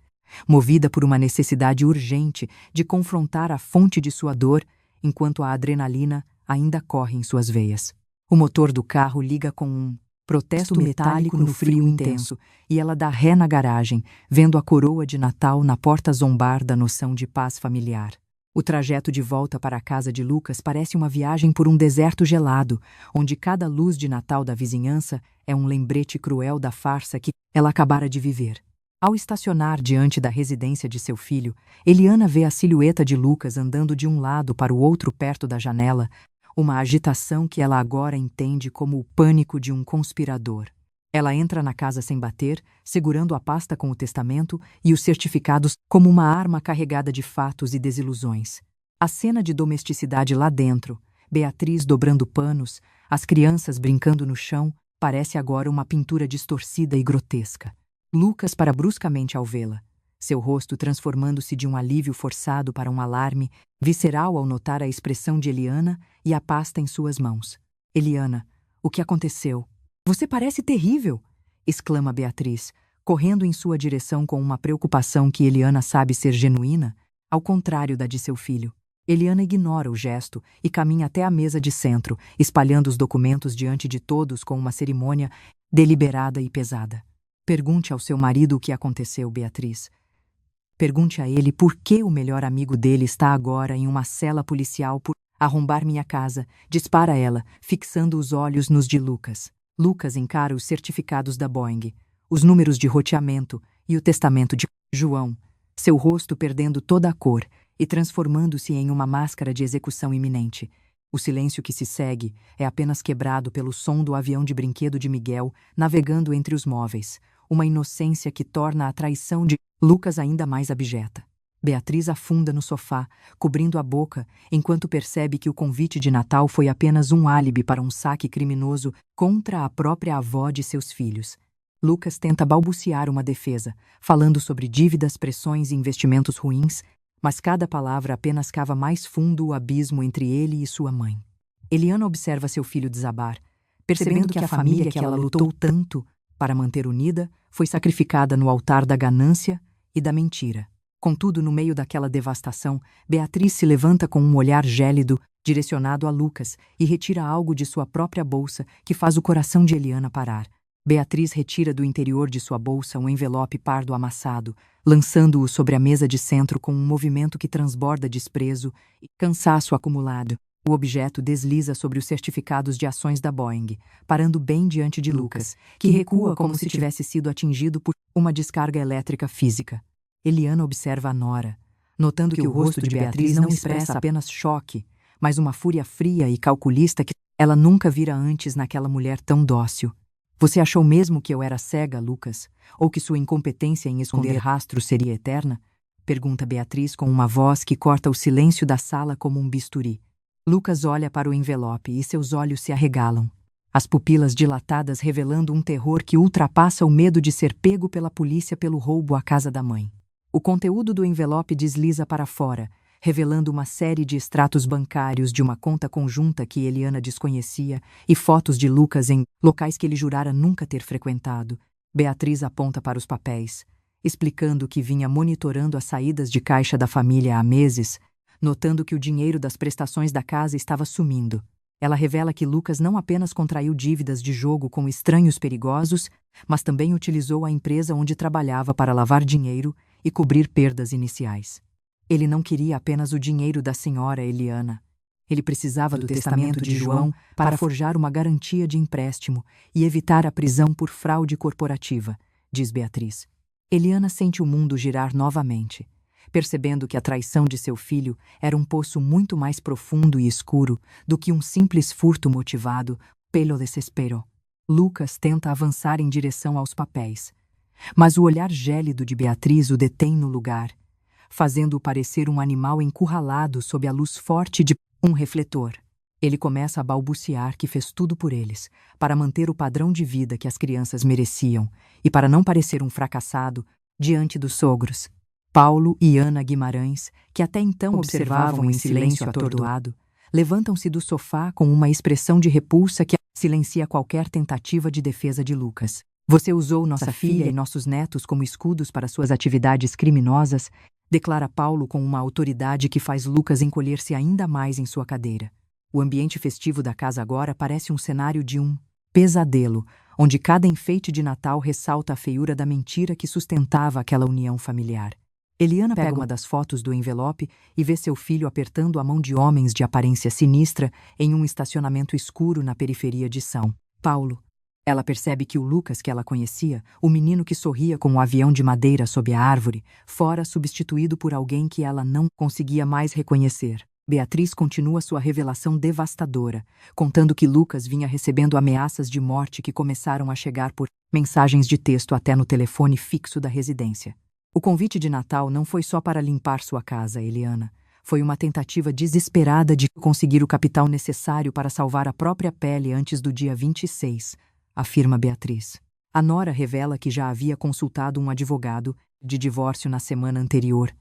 movida por uma necessidade urgente de confrontar a fonte de sua dor, enquanto a adrenalina ainda corre em suas veias. O motor do carro liga com um protesto metálico no frio intenso, e ela dá ré na garagem, vendo a coroa de Natal na porta zombar da noção de paz familiar. O trajeto de volta para a casa de Lucas parece uma viagem por um deserto gelado, onde cada luz de Natal da vizinhança é um lembrete cruel da farsa que ela acabara de viver. Ao estacionar diante da residência de seu filho, Eliana vê a silhueta de Lucas andando de um lado para o outro perto da janela, uma agitação que ela agora entende como o pânico de um conspirador. Ela entra na casa sem bater, segurando a pasta com o testamento e os certificados como uma arma carregada de fatos e desilusões. A cena de domesticidade lá dentro, Beatriz dobrando panos, as crianças brincando no chão, parece agora uma pintura distorcida e grotesca. Lucas para bruscamente ao vê-la, seu rosto transformando-se de um alívio forçado para um alarme, visceral ao notar a expressão de Eliana e a pasta em suas mãos. Eliana, o que aconteceu? Você parece terrível! Exclama Beatriz, correndo em sua direção com uma preocupação que Eliana sabe ser genuína, ao contrário da de seu filho. Eliana ignora o gesto e caminha até a mesa de centro, espalhando os documentos diante de todos com uma cerimônia deliberada e pesada. Pergunte ao seu marido o que aconteceu, Beatriz. Pergunte a ele por que o melhor amigo dele está agora em uma cela policial por arrombar minha casa, dispara ela, fixando os olhos nos de Lucas. Lucas encara os certificados da Boeing, os números de roteamento e o testamento de João, seu rosto perdendo toda a cor e transformando-se em uma máscara de execução iminente. O silêncio que se segue é apenas quebrado pelo som do avião de brinquedo de Miguel navegando entre os móveis, uma inocência que torna a traição de Lucas ainda mais abjeta. Beatriz afunda no sofá, cobrindo a boca, enquanto percebe que o convite de Natal foi apenas um álibi para um saque criminoso contra a própria avó de seus filhos. Lucas tenta balbuciar uma defesa, falando sobre dívidas, pressões e investimentos ruins, mas cada palavra apenas cava mais fundo o abismo entre ele e sua mãe. Eliana observa seu filho desabar, percebendo que a família que ela lutou tanto para manter unida foi sacrificada no altar da ganância e da mentira. Contudo, no meio daquela devastação, Beatriz se levanta com um olhar gélido, direcionado a Lucas, e retira algo de sua própria bolsa que faz o coração de Eliana parar. Beatriz retira do interior de sua bolsa um envelope pardo amassado, lançando-o sobre a mesa de centro com um movimento que transborda desprezo e cansaço acumulado. O objeto desliza sobre os certificados de ações da Boeing, parando bem diante de Lucas, que recua como se tivesse sido atingido por uma descarga elétrica física. Eliana observa a nora, notando que o rosto de Beatriz não expressa apenas choque, mas uma fúria fria e calculista que ela nunca vira antes naquela mulher tão dócil. Você achou mesmo que eu era cega, Lucas? Ou que sua incompetência em esconder rastros seria eterna? Pergunta Beatriz com uma voz que corta o silêncio da sala como um bisturi. Lucas olha para o envelope e seus olhos se arregalam, as pupilas dilatadas revelando um terror que ultrapassa o medo de ser pego pela polícia pelo roubo à casa da mãe. O conteúdo do envelope desliza para fora, revelando uma série de extratos bancários de uma conta conjunta que Eliana desconhecia e fotos de Lucas em locais que ele jurara nunca ter frequentado. Beatriz aponta para os papéis, explicando que vinha monitorando as saídas de caixa da família há meses, notando que o dinheiro das prestações da casa estava sumindo. Ela revela que Lucas não apenas contraiu dívidas de jogo com estranhos perigosos, mas também utilizou a empresa onde trabalhava para lavar dinheiro e cobrir perdas iniciais. Ele não queria apenas o dinheiro da senhora Eliana. Ele precisava do testamento de João para forjar uma garantia de empréstimo e evitar a prisão por fraude corporativa, diz Beatriz. Eliana sente o mundo girar novamente, percebendo que a traição de seu filho era um poço muito mais profundo e escuro do que um simples furto motivado pelo desespero. Lucas tenta avançar em direção aos papéis, mas o olhar gélido de Beatriz o detém no lugar, fazendo-o parecer um animal encurralado sob a luz forte de um refletor. Ele começa a balbuciar que fez tudo por eles, para manter o padrão de vida que as crianças mereciam e para não parecer um fracassado diante dos sogros. Paulo e Ana Guimarães, que até então observavam em silêncio atordoado, levantam-se do sofá com uma expressão de repulsa que silencia qualquer tentativa de defesa de Lucas. Você usou nossa filha e nossos netos como escudos para suas atividades criminosas, declara Paulo com uma autoridade que faz Lucas encolher-se ainda mais em sua cadeira. O ambiente festivo da casa agora parece um cenário de um pesadelo, onde cada enfeite de Natal ressalta a feiura da mentira que sustentava aquela união familiar. Eliana pega uma das fotos do envelope e vê seu filho apertando a mão de homens de aparência sinistra em um estacionamento escuro na periferia de São Paulo. Ela percebe que o Lucas que ela conhecia, o menino que sorria com o avião de madeira sob a árvore, fora substituído por alguém que ela não conseguia mais reconhecer. Beatriz continua sua revelação devastadora, contando que Lucas vinha recebendo ameaças de morte que começaram a chegar por mensagens de texto até no telefone fixo da residência. O convite de Natal não foi só para limpar sua casa, Eliana. Foi uma tentativa desesperada de conseguir o capital necessário para salvar a própria pele antes do dia 26, afirma Beatriz. A nora revela que já havia consultado um advogado de divórcio na semana anterior,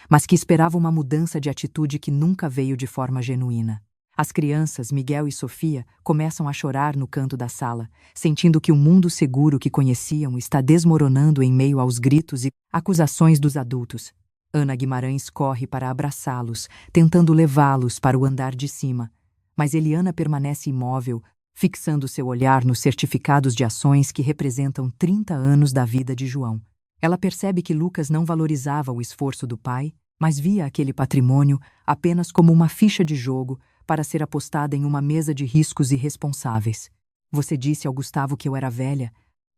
mas que esperava uma mudança de atitude que nunca veio de forma genuína. As crianças, Miguel e Sofia, começam a chorar no canto da sala, sentindo que o mundo seguro que conheciam está desmoronando em meio aos gritos e acusações dos adultos. Ana Guimarães corre para abraçá-los, tentando levá-los para o andar de cima, mas Eliana permanece imóvel, fixando seu olhar nos certificados de ações que representam 30 anos da vida de João. Ela percebe que Lucas não valorizava o esforço do pai, mas via aquele patrimônio apenas como uma ficha de jogo para ser apostada em uma mesa de riscos irresponsáveis. Você disse ao Gustavo que eu era velha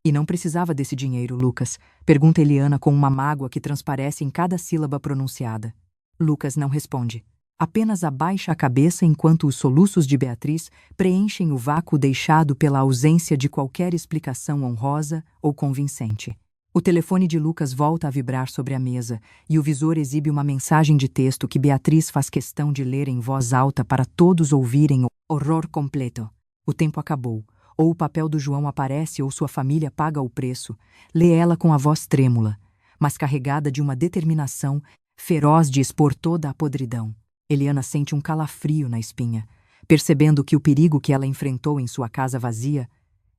e não precisava desse dinheiro, Lucas, pergunta Eliana com uma mágoa que transparece em cada sílaba pronunciada. Lucas não responde. Apenas abaixa a cabeça enquanto os soluços de Beatriz preenchem o vácuo deixado pela ausência de qualquer explicação honrosa ou convincente. O telefone de Lucas volta a vibrar sobre a mesa e o visor exibe uma mensagem de texto que Beatriz faz questão de ler em voz alta para todos ouvirem o horror completo. O tempo acabou. Ou o papel do João aparece ou sua família paga o preço. Lê ela com a voz trêmula, mas carregada de uma determinação feroz de expor toda a podridão. Eliana sente um calafrio na espinha, percebendo que o perigo que ela enfrentou em sua casa vazia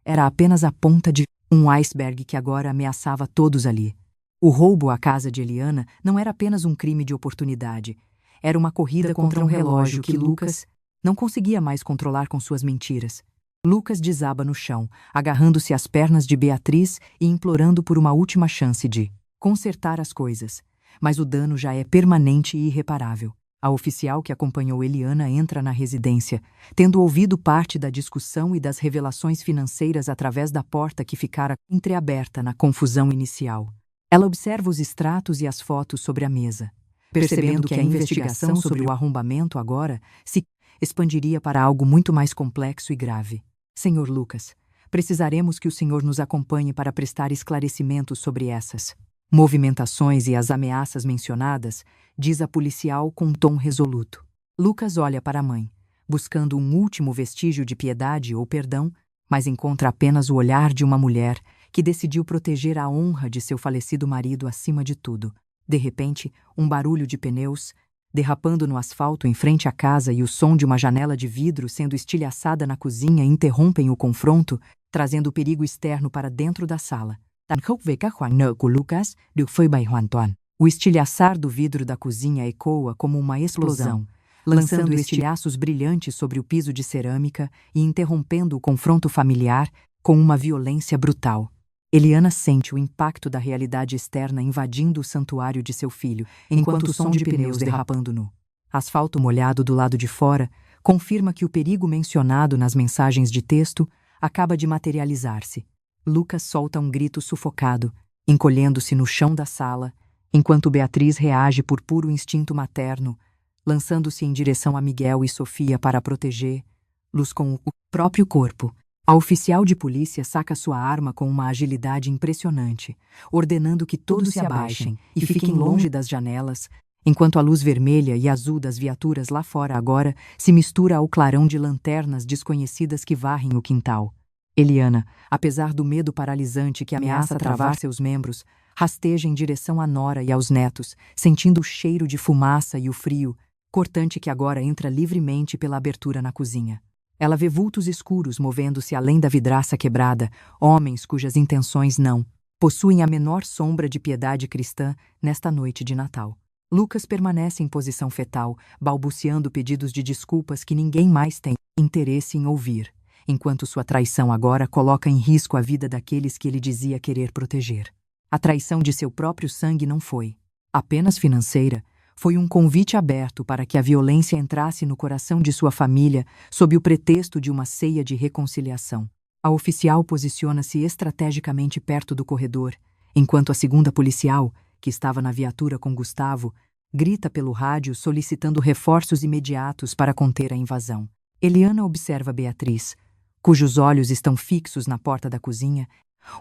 era apenas a ponta de um iceberg que agora ameaçava todos ali. O roubo à casa de Eliana não era apenas um crime de oportunidade. Era uma corrida contra um relógio que Lucas não conseguia mais controlar com suas mentiras. Lucas desaba no chão, agarrando-se às pernas de Beatriz e implorando por uma última chance de consertar as coisas. Mas o dano já é permanente e irreparável. A oficial que acompanhou Eliana entra na residência, tendo ouvido parte da discussão e das revelações financeiras através da porta que ficara entreaberta na confusão inicial. Ela observa os extratos e as fotos sobre a mesa, percebendo que a investigação sobre o arrombamento agora se expandiria para algo muito mais complexo e grave. Senhor Lucas, precisaremos que o senhor nos acompanhe para prestar esclarecimentos sobre essas movimentações e as ameaças mencionadas, diz a policial com um tom resoluto. Lucas olha para a mãe, buscando um último vestígio de piedade ou perdão, mas encontra apenas o olhar de uma mulher que decidiu proteger a honra de seu falecido marido acima de tudo. De repente, um barulho de pneus derrapando no asfalto em frente à casa e o som de uma janela de vidro sendo estilhaçada na cozinha interrompem o confronto, trazendo o perigo externo para dentro da sala. Tàn khốc về các khoản nợ của Lucas được phơi bày hoàn toàn. O estilhaçar do vidro da cozinha ecoa como uma explosão, lançando estilhaços brilhantes sobre o piso de cerâmica e interrompendo o confronto familiar com uma violência brutal. Eliana sente o impacto da realidade externa invadindo o santuário de seu filho, enquanto o som de pneus derrapando no asfalto molhado do lado de fora confirma que o perigo mencionado nas mensagens de texto acaba de materializar-se. Lucas solta um grito sufocado, encolhendo-se no chão da sala, enquanto Beatriz reage por puro instinto materno, lançando-se em direção a Miguel e Sofia para proteger-los com o próprio corpo. A oficial de polícia saca sua arma com uma agilidade impressionante, ordenando que todos se abaixem e fiquem longe das janelas, enquanto a luz vermelha e azul das viaturas lá fora agora se mistura ao clarão de lanternas desconhecidas que varrem o quintal. Eliana, apesar do medo paralisante que ameaça travar seus membros, rasteja em direção à nora e aos netos, sentindo o cheiro de fumaça e o frio cortante que agora entra livremente pela abertura na cozinha. Ela vê vultos escuros movendo-se além da vidraça quebrada, homens cujas intenções não possuem a menor sombra de piedade cristã nesta noite de Natal. Lucas permanece em posição fetal, balbuciando pedidos de desculpas que ninguém mais tem interesse em ouvir, enquanto sua traição agora coloca em risco a vida daqueles que ele dizia querer proteger. A traição de seu próprio sangue não foi apenas financeira, foi um convite aberto para que a violência entrasse no coração de sua família sob o pretexto de uma ceia de reconciliação. A oficial posiciona-se estrategicamente perto do corredor, enquanto a segunda policial, que estava na viatura com Gustavo, grita pelo rádio solicitando reforços imediatos para conter a invasão. Eliana observa Beatriz, cujos olhos estão fixos na porta da cozinha,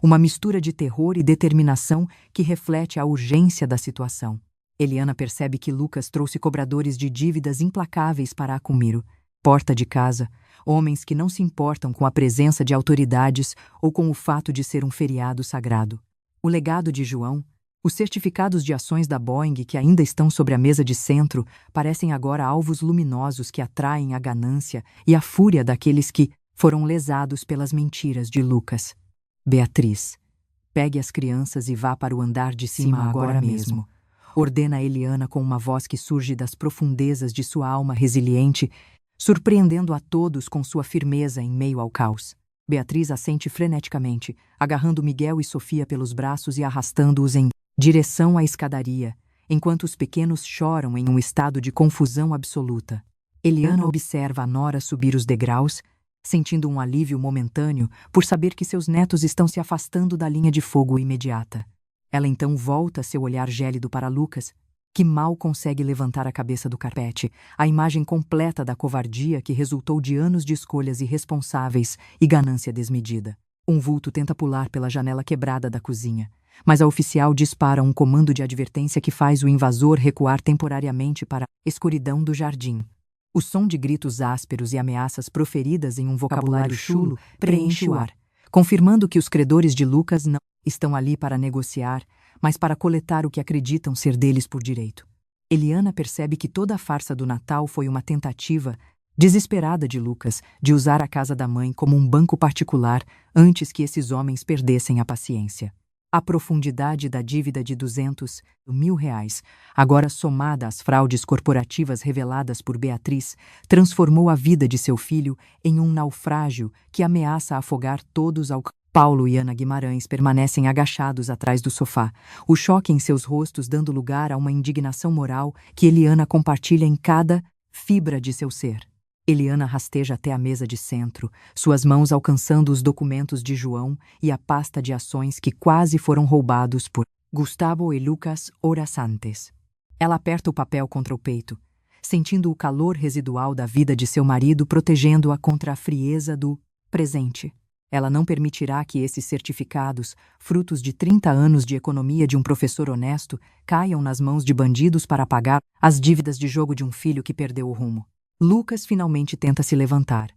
uma mistura de terror e determinação que reflete a urgência da situação. Eliana percebe que Lucas trouxe cobradores de dívidas implacáveis para Acumiro, porta de casa, homens que não se importam com a presença de autoridades ou com o fato de ser um feriado sagrado. O legado de João, os certificados de ações da Boeing que ainda estão sobre a mesa de centro, parecem agora alvos luminosos que atraem a ganância e a fúria daqueles que foram lesados pelas mentiras de Lucas. Beatriz, pegue as crianças e vá para o andar de cima agora mesmo, ordena Eliana com uma voz que surge das profundezas de sua alma resiliente, surpreendendo a todos com sua firmeza em meio ao caos. Beatriz assente freneticamente, agarrando Miguel e Sofia pelos braços e arrastando-os em direção à escadaria, enquanto os pequenos choram em um estado de confusão absoluta. Eliana observa a nora subir os degraus, sentindo um alívio momentâneo por saber que seus netos estão se afastando da linha de fogo imediata. Ela então volta seu olhar gélido para Lucas, que mal consegue levantar a cabeça do carpete, a imagem completa da covardia que resultou de anos de escolhas irresponsáveis e ganância desmedida. Um vulto tenta pular pela janela quebrada da cozinha, mas a oficial dispara um comando de advertência que faz o invasor recuar temporariamente para a escuridão do jardim. O som de gritos ásperos e ameaças proferidas em um vocabulário chulo preenche o ar, confirmando que os credores de Lucas não estão ali para negociar, mas para coletar o que acreditam ser deles por direito. Eliana percebe que toda a farsa do Natal foi uma tentativa desesperada de Lucas de usar a casa da mãe como um banco particular antes que esses homens perdessem a paciência. A profundidade da dívida de R$ 200.000, agora somada às fraudes corporativas reveladas por Beatriz, transformou a vida de seu filho em um naufrágio que ameaça afogar todos ao... Paulo e Ana Guimarães permanecem agachados atrás do sofá, o choque em seus rostos dando lugar a uma indignação moral que Eliana compartilha em cada fibra de seu ser. Eliana rasteja até a mesa de centro, suas mãos alcançando os documentos de João e a pasta de ações que quase foram roubados por Gustavo e Lucas horas antes. Ela aperta o papel contra o peito, sentindo o calor residual da vida de seu marido protegendo-a contra a frieza do presente. Ela não permitirá que esses certificados, frutos de 30 anos de economia de um professor honesto, caiam nas mãos de bandidos para pagar as dívidas de jogo de um filho que perdeu o rumo. Lucas finalmente tenta se levantar,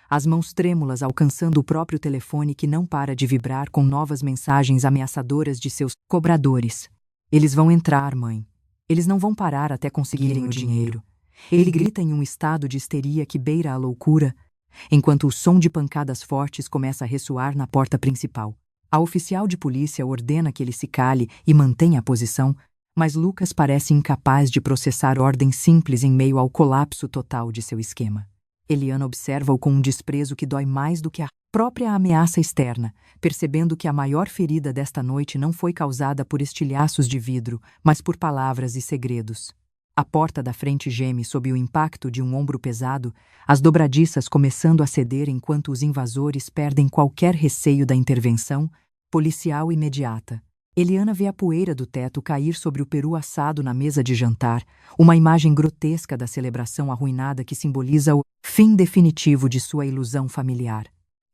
as mãos trêmulas alcançando o próprio telefone que não para de vibrar com novas mensagens ameaçadoras de seus cobradores. Eles vão entrar, mãe. Eles não vão parar até conseguirem o dinheiro. Ele grita em um estado de histeria que beira a loucura, enquanto o som de pancadas fortes começa a ressoar na porta principal. A oficial de polícia ordena que ele se cale e mantenha a posição, mas Lucas parece incapaz de processar ordens simples em meio ao colapso total de seu esquema. Eliana observa-o com um desprezo que dói mais do que a própria ameaça externa, percebendo que a maior ferida desta noite não foi causada por estilhaços de vidro, mas por palavras e segredos. A porta da frente geme sob o impacto de um ombro pesado, as dobradiças começando a ceder enquanto os invasores perdem qualquer receio da intervenção policial imediata. Eliana vê a poeira do teto cair sobre o peru assado na mesa de jantar, uma imagem grotesca da celebração arruinada que simboliza o fim definitivo de sua ilusão familiar.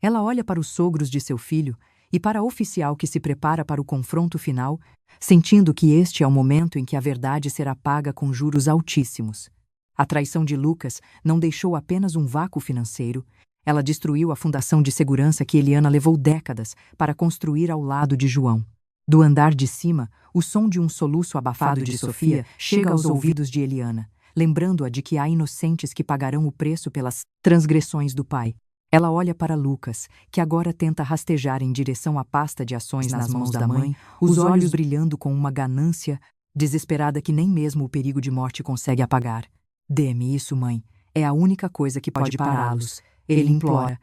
Ela olha para os sogros de seu filho e para a oficial que se prepara para o confronto final, sentindo que este é o momento em que a verdade será paga com juros altíssimos. A traição de Lucas não deixou apenas um vácuo financeiro, ela destruiu a fundação de segurança que Eliana levou décadas para construir ao lado de João. Do andar de cima, o som de um soluço abafado de Sofia chega aos ouvidos de Eliana, lembrando-a de que há inocentes que pagarão o preço pelas transgressões do pai. Ela olha para Lucas, que agora tenta rastejar em direção à pasta de ações nas mãos da mãe, os olhos brilhando com uma ganância desesperada que nem mesmo o perigo de morte consegue apagar. Dê-me isso, mãe. É a única coisa que pode pará-los. Ele implora,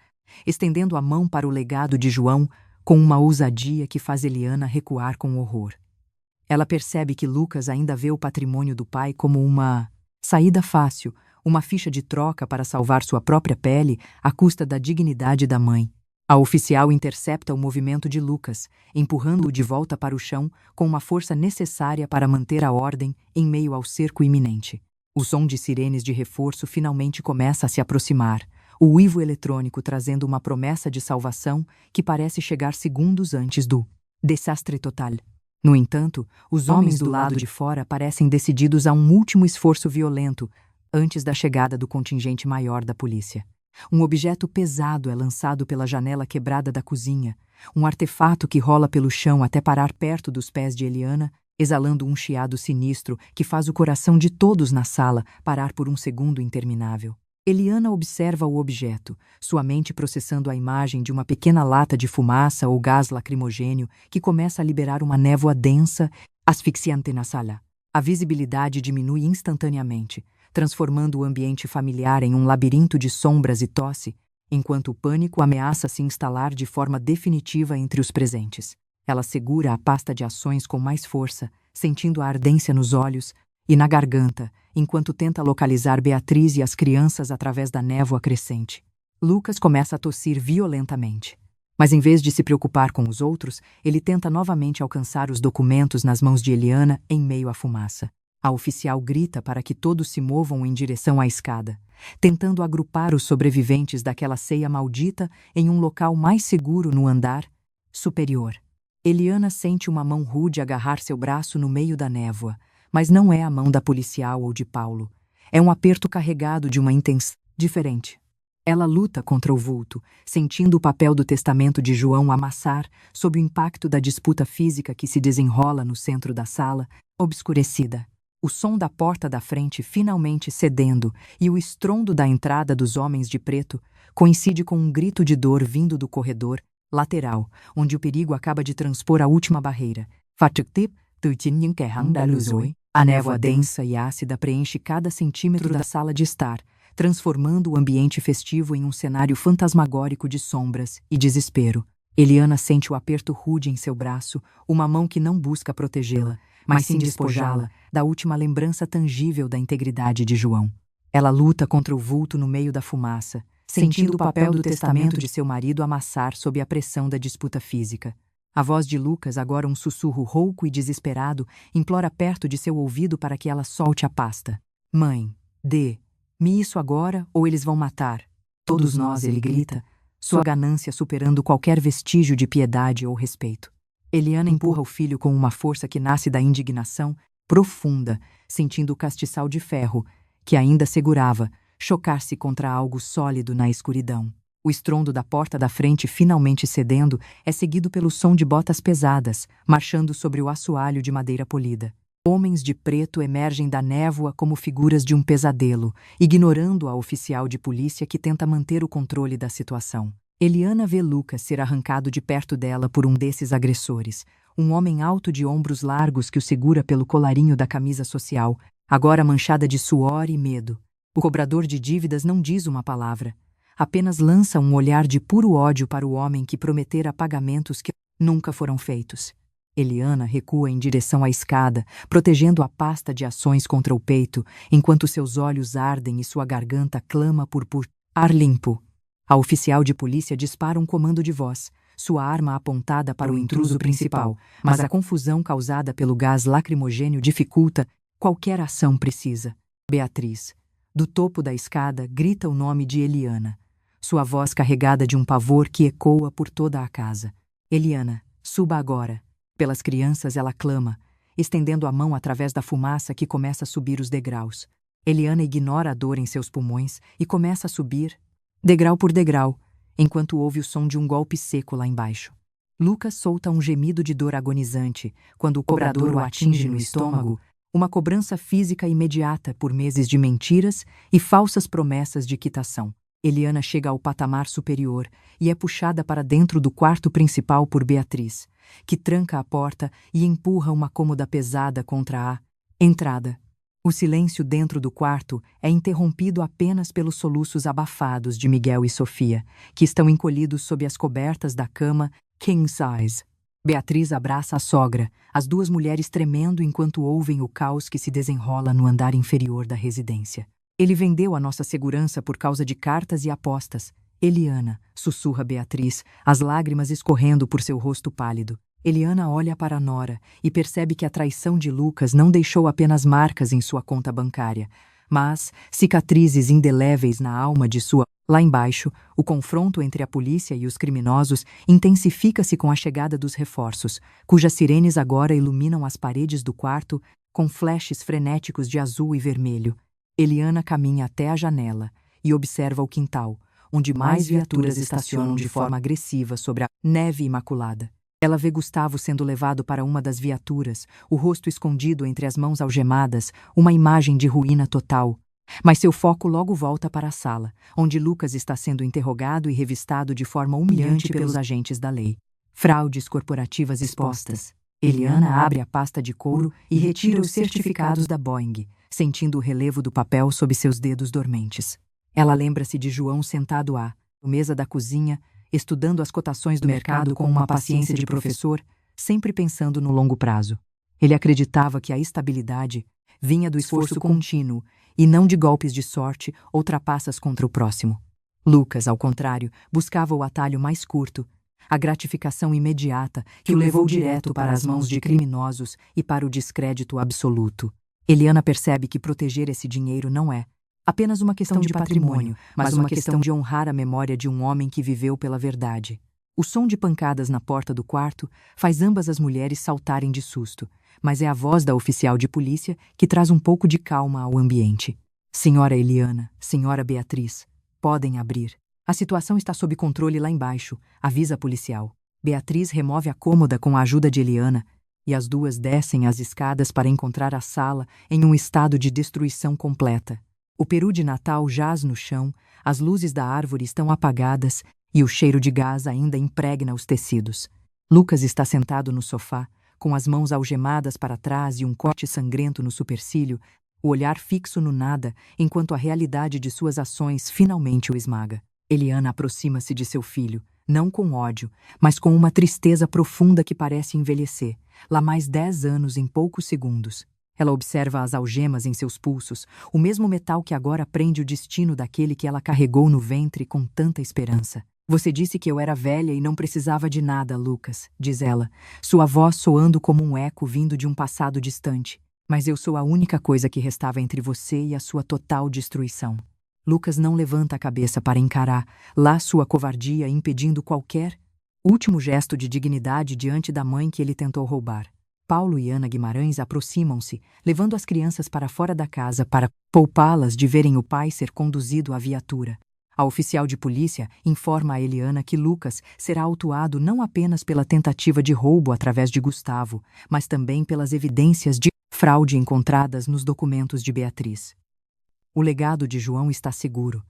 estendendo a mão para o legado de João com uma ousadia que faz Eliana recuar com horror. Ela percebe que Lucas ainda vê o patrimônio do pai como uma saída fácil, uma ficha de troca para salvar sua própria pele à custa da dignidade da mãe. A oficial intercepta o movimento de Lucas, empurrando-o de volta para o chão com uma força necessária para manter a ordem em meio ao cerco iminente. O som de sirenes de reforço finalmente começa a se aproximar, o uivo eletrônico trazendo uma promessa de salvação que parece chegar segundos antes do desastre total. No entanto, os homens do lado de fora parecem decididos a um último esforço violento antes da chegada do contingente maior da polícia. Um objeto pesado é lançado pela janela quebrada da cozinha, um artefato que rola pelo chão até parar perto dos pés de Eliana, exalando um chiado sinistro que faz o coração de todos na sala parar por um segundo interminável. Eliana observa o objeto, sua mente processando a imagem de uma pequena lata de fumaça ou gás lacrimogênio que começa a liberar uma névoa densa, asfixiante na sala. A visibilidade diminui instantaneamente, transformando o ambiente familiar em um labirinto de sombras e tosse, enquanto o pânico ameaça se instalar de forma definitiva entre os presentes. Ela segura a pasta de ações com mais força, sentindo a ardência nos olhos e na garganta, enquanto tenta localizar Beatriz e as crianças através da névoa crescente. Lucas começa a tossir violentamente. Mas em vez de se preocupar com os outros, ele tenta novamente alcançar os documentos nas mãos de Eliana em meio à fumaça. A oficial grita para que todos se movam em direção à escada, tentando agrupar os sobreviventes daquela ceia maldita em um local mais seguro no andar superior. Eliana sente uma mão rude agarrar seu braço no meio da névoa, mas não é a mão da policial ou de Paulo. É um aperto carregado de uma intenção diferente. Ela luta contra o vulto, sentindo o papel do testamento de João amassar sob o impacto da disputa física que se desenrola no centro da sala, obscurecida. O som da porta da frente finalmente cedendo e o estrondo da entrada dos homens de preto coincide com um grito de dor vindo do corredor lateral, onde o perigo acaba de transpor a última barreira. A névoa densa e ácida preenche cada centímetro da sala de estar, transformando o ambiente festivo em um cenário fantasmagórico de sombras e desespero. Eliana sente o aperto rude em seu braço, uma mão que não busca protegê-la, mas sim despojá-la da última lembrança tangível da integridade de João. Ela luta contra o vulto no meio da fumaça, sentindo o papel do testamento de seu marido amassar sob a pressão da disputa física. A voz de Lucas, agora um sussurro rouco e desesperado, implora perto de seu ouvido para que ela solte a pasta. Mãe, dê-me isso agora ou eles vão matar. Todos nós, ele grita, sua ganância superando qualquer vestígio de piedade ou respeito. Eliana empurra o filho com uma força que nasce da indignação profunda, sentindo o castiçal de ferro, que ainda segurava, chocar-se contra algo sólido na escuridão. O estrondo da porta da frente finalmente cedendo é seguido pelo som de botas pesadas, marchando sobre o assoalho de madeira polida. Homens de preto emergem da névoa como figuras de um pesadelo, ignorando a oficial de polícia que tenta manter o controle da situação. Eliana vê Lucas ser arrancado de perto dela por um desses agressores, um homem alto de ombros largos que o segura pelo colarinho da camisa social, agora manchada de suor e medo. O cobrador de dívidas não diz uma palavra, apenas lança um olhar de puro ódio para o homem que prometera pagamentos que nunca foram feitos. Eliana recua em direção à escada, protegendo a pasta de ações contra o peito, enquanto seus olhos ardem e sua garganta clama por ar limpo. A oficial de polícia dispara um comando de voz, sua arma apontada para o intruso principal, mas a confusão causada pelo gás lacrimogênio dificulta qualquer ação precisa. Beatriz, do topo da escada, grita o nome de Eliana, sua voz carregada de um pavor que ecoa por toda a casa. Eliana, suba agora. Pelas crianças ela clama, estendendo a mão através da fumaça que começa a subir os degraus. Eliana ignora a dor em seus pulmões e começa a subir, degrau por degrau, enquanto ouve o som de um golpe seco lá embaixo. Lucas solta um gemido de dor agonizante quando o cobrador o atinge no estômago, uma cobrança física imediata por meses de mentiras e falsas promessas de quitação. Eliana chega ao patamar superior e é puxada para dentro do quarto principal por Beatriz, que tranca a porta e empurra uma cômoda pesada contra a entrada. O silêncio dentro do quarto é interrompido apenas pelos soluços abafados de Miguel e Sofia, que estão encolhidos sob as cobertas da cama king size. Beatriz abraça a sogra, as duas mulheres tremendo enquanto ouvem o caos que se desenrola no andar inferior da residência. Ele vendeu a nossa segurança por causa de cartas e apostas. Eliana, sussurra Beatriz, as lágrimas escorrendo por seu rosto pálido. Eliana olha para a nora e percebe que a traição de Lucas não deixou apenas marcas em sua conta bancária, mas cicatrizes indeléveis na alma de sua. Lá embaixo, o confronto entre a polícia e os criminosos intensifica-se com a chegada dos reforços, cujas sirenes agora iluminam as paredes do quarto com flashes frenéticos de azul e vermelho. Eliana caminha até a janela e observa o quintal, onde mais viaturas estacionam de forma agressiva sobre a neve imaculada. Ela vê Gustavo sendo levado para uma das viaturas, o rosto escondido entre as mãos algemadas, uma imagem de ruína total. Mas seu foco logo volta para a sala, onde Lucas está sendo interrogado e revistado de forma humilhante pelos agentes da lei. Fraudes corporativas expostas. Eliana abre a pasta de couro e retira os certificados da Boeing, sentindo o relevo do papel sob seus dedos dormentes. Ela lembra-se de João sentado à mesa da cozinha, estudando as cotações do mercado com uma paciência de professor, sempre pensando no longo prazo. Ele acreditava que a estabilidade vinha do esforço contínuo e não de golpes de sorte ou trapaças contra o próximo. Lucas, ao contrário, buscava o atalho mais curto, a gratificação imediata que o levou direto para as mãos de criminosos e para o descrédito absoluto. Eliana percebe que proteger esse dinheiro não é apenas uma questão de patrimônio, mas uma questão de honrar a memória de um homem que viveu pela verdade. O som de pancadas na porta do quarto faz ambas as mulheres saltarem de susto, mas é a voz da oficial de polícia que traz um pouco de calma ao ambiente. Senhora Eliana, senhora Beatriz, podem abrir. A situação está sob controle lá embaixo, avisa a policial. Beatriz remove a cômoda com a ajuda de Eliana e as duas descem as escadas para encontrar a sala em um estado de destruição completa. O peru de Natal jaz no chão, as luzes da árvore estão apagadas e o cheiro de gás ainda impregna os tecidos. Lucas está sentado no sofá, com as mãos algemadas para trás e um corte sangrento no supercílio, o olhar fixo no nada, enquanto a realidade de suas ações finalmente o esmaga. Eliana aproxima-se de seu filho, não com ódio, mas com uma tristeza profunda que parece envelhecer, lá mais 10 anos em poucos segundos. Ela observa as algemas em seus pulsos, o mesmo metal que agora prende o destino daquele que ela carregou no ventre com tanta esperança. Você disse que eu era velha e não precisava de nada, Lucas, diz ela, sua voz soando como um eco vindo de um passado distante. Mas eu sou a única coisa que restava entre você e a sua total destruição. Lucas não levanta a cabeça para encarar lá sua covardia impedindo qualquer último gesto de dignidade diante da mãe que ele tentou roubar. Paulo e Ana Guimarães aproximam-se, levando as crianças para fora da casa para poupá-las de verem o pai ser conduzido à viatura. A oficial de polícia informa a Eliana que Lucas será autuado não apenas pela tentativa de roubo através de Gustavo, mas também pelas evidências de fraude encontradas nos documentos de Beatriz. O legado de João está seguro,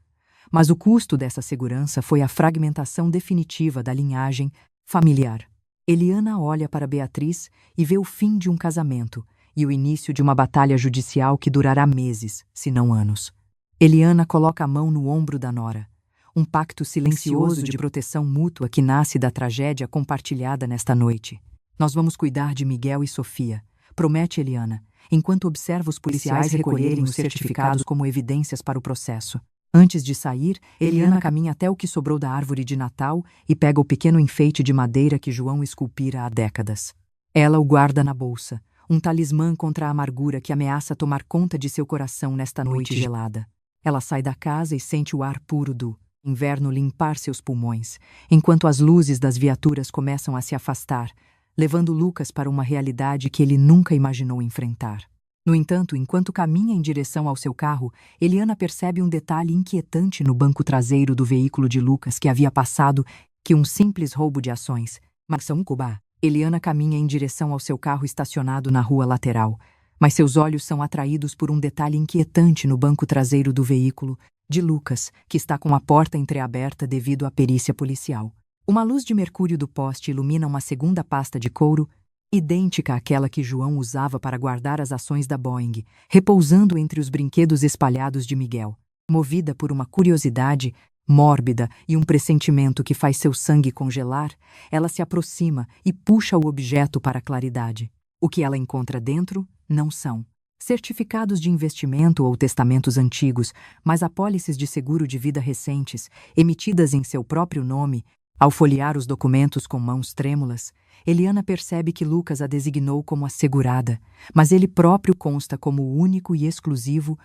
mas o custo dessa segurança foi a fragmentação definitiva da linhagem familiar. Eliana olha para Beatriz e vê o fim de um casamento e o início de uma batalha judicial que durará meses, se não anos. Eliana coloca a mão no ombro da nora, um pacto silencioso de proteção mútua que nasce da tragédia compartilhada nesta noite. Nós vamos cuidar de Miguel e Sofia, promete Eliana, enquanto observa os policiais recolherem os certificados como evidências para o processo. Antes de sair, Eliana caminha até o que sobrou da árvore de Natal e pega o pequeno enfeite de madeira que João esculpira há décadas. Ela o guarda na bolsa, um talismã contra a amargura que ameaça tomar conta de seu coração nesta noite gelada. Ela sai da casa e sente o ar puro do inverno limpar seus pulmões, enquanto as luzes das viaturas começam a se afastar, levando Lucas para uma realidade que ele nunca imaginou enfrentar. No entanto, enquanto caminha em direção ao seu carro, Eliana percebe um detalhe inquietante no banco traseiro do veículo de Lucas que havia passado que um simples roubo de ações. Marção Cuba. Eliana caminha em direção ao seu carro estacionado na rua lateral, mas seus olhos são atraídos por um detalhe inquietante no banco traseiro do veículo de Lucas, que está com a porta entreaberta devido à perícia policial. Uma luz de mercúrio do poste ilumina uma segunda pasta de couro, idêntica àquela que João usava para guardar as ações da Boeing, repousando entre os brinquedos espalhados de Miguel. Movida por uma curiosidade mórbida e um pressentimento que faz seu sangue congelar, ela se aproxima e puxa o objeto para a claridade. O que ela encontra dentro não são certificados de investimento ou testamentos antigos, mas apólices de seguro de vida recentes, emitidas em seu próprio nome. Ao folhear os documentos com mãos trêmulas, Eliana percebe que Lucas a designou como assegurada, mas ele próprio consta como o único e exclusivo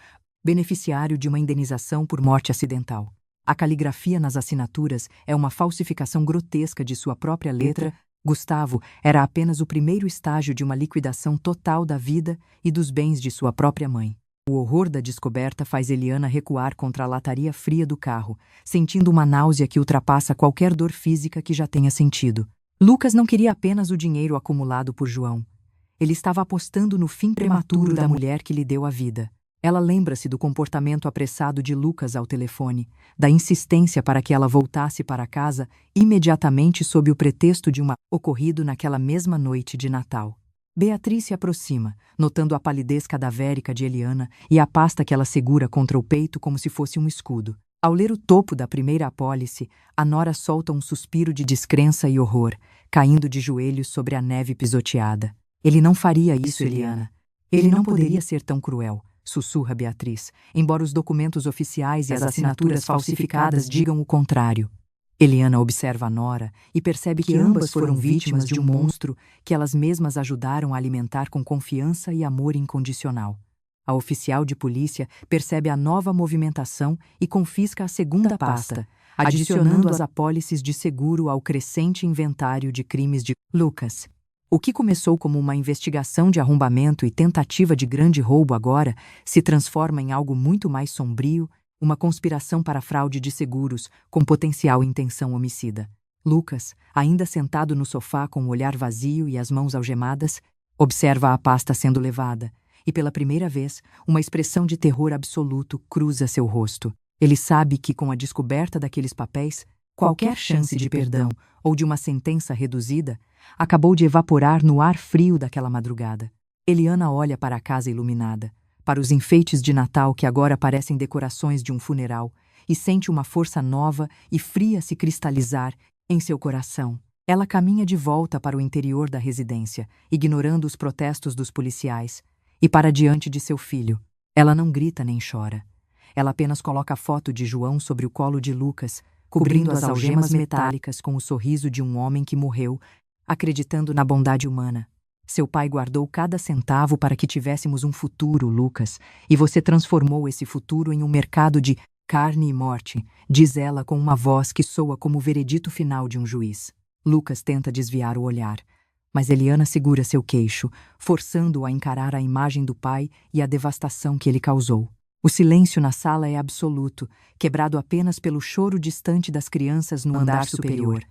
beneficiário de uma indenização por morte acidental. A caligrafia nas assinaturas é uma falsificação grotesca de sua própria letra. Gustavo era apenas o primeiro estágio de uma liquidação total da vida e dos bens de sua própria mãe. O horror da descoberta faz Eliana recuar contra a lataria fria do carro, sentindo uma náusea que ultrapassa qualquer dor física que já tenha sentido. Lucas não queria apenas o dinheiro acumulado por João. Ele estava apostando no fim prematuro da mulher que lhe deu a vida. Ela lembra-se do comportamento apressado de Lucas ao telefone, da insistência para que ela voltasse para casa imediatamente sob o pretexto de ocorrido naquela mesma noite de Natal. Beatriz se aproxima, notando a palidez cadavérica de Eliana e a pasta que ela segura contra o peito como se fosse um escudo. Ao ler o topo da primeira apólice, a nora solta um suspiro de descrença e horror, caindo de joelhos sobre a neve pisoteada. Ele não faria isso, Eliana. Ele não poderia ser tão cruel, sussurra Beatriz, embora os documentos oficiais e as assinaturas falsificadas digam o contrário. Eliana observa a nora e percebe que ambas foram vítimas de um monstro que elas mesmas ajudaram a alimentar com confiança e amor incondicional. A oficial de polícia percebe a nova movimentação e confisca a segunda pasta, adicionando as apólices de seguro ao crescente inventário de crimes de Lucas. O que começou como uma investigação de arrombamento e tentativa de grande roubo agora se transforma em algo muito mais sombrio, uma conspiração para fraude de seguros com potencial intenção homicida. Lucas, ainda sentado no sofá com o olhar vazio e as mãos algemadas, observa a pasta sendo levada, e pela primeira vez, uma expressão de terror absoluto cruza seu rosto. Ele sabe que com a descoberta daqueles papéis, qualquer chance de perdão ou de uma sentença reduzida acabou de evaporar no ar frio daquela madrugada. Eliana olha para a casa iluminada, para os enfeites de Natal que agora parecem decorações de um funeral, e sente uma força nova e fria se cristalizar em seu coração. Ela caminha de volta para o interior da residência, ignorando os protestos dos policiais, e para diante de seu filho. Ela não grita nem chora. Ela apenas coloca a foto de João sobre o colo de Lucas, cobrindo as algemas metálicas com o sorriso de um homem que morreu, acreditando na bondade humana. Seu pai guardou cada centavo para que tivéssemos um futuro, Lucas, e você transformou esse futuro em um mercado de carne e morte, diz ela com uma voz que soa como o veredito final de um juiz. Lucas tenta desviar o olhar, mas Eliana segura seu queixo, forçando-o a encarar a imagem do pai e a devastação que ele causou. O silêncio na sala é absoluto, quebrado apenas pelo choro distante das crianças no andar superior,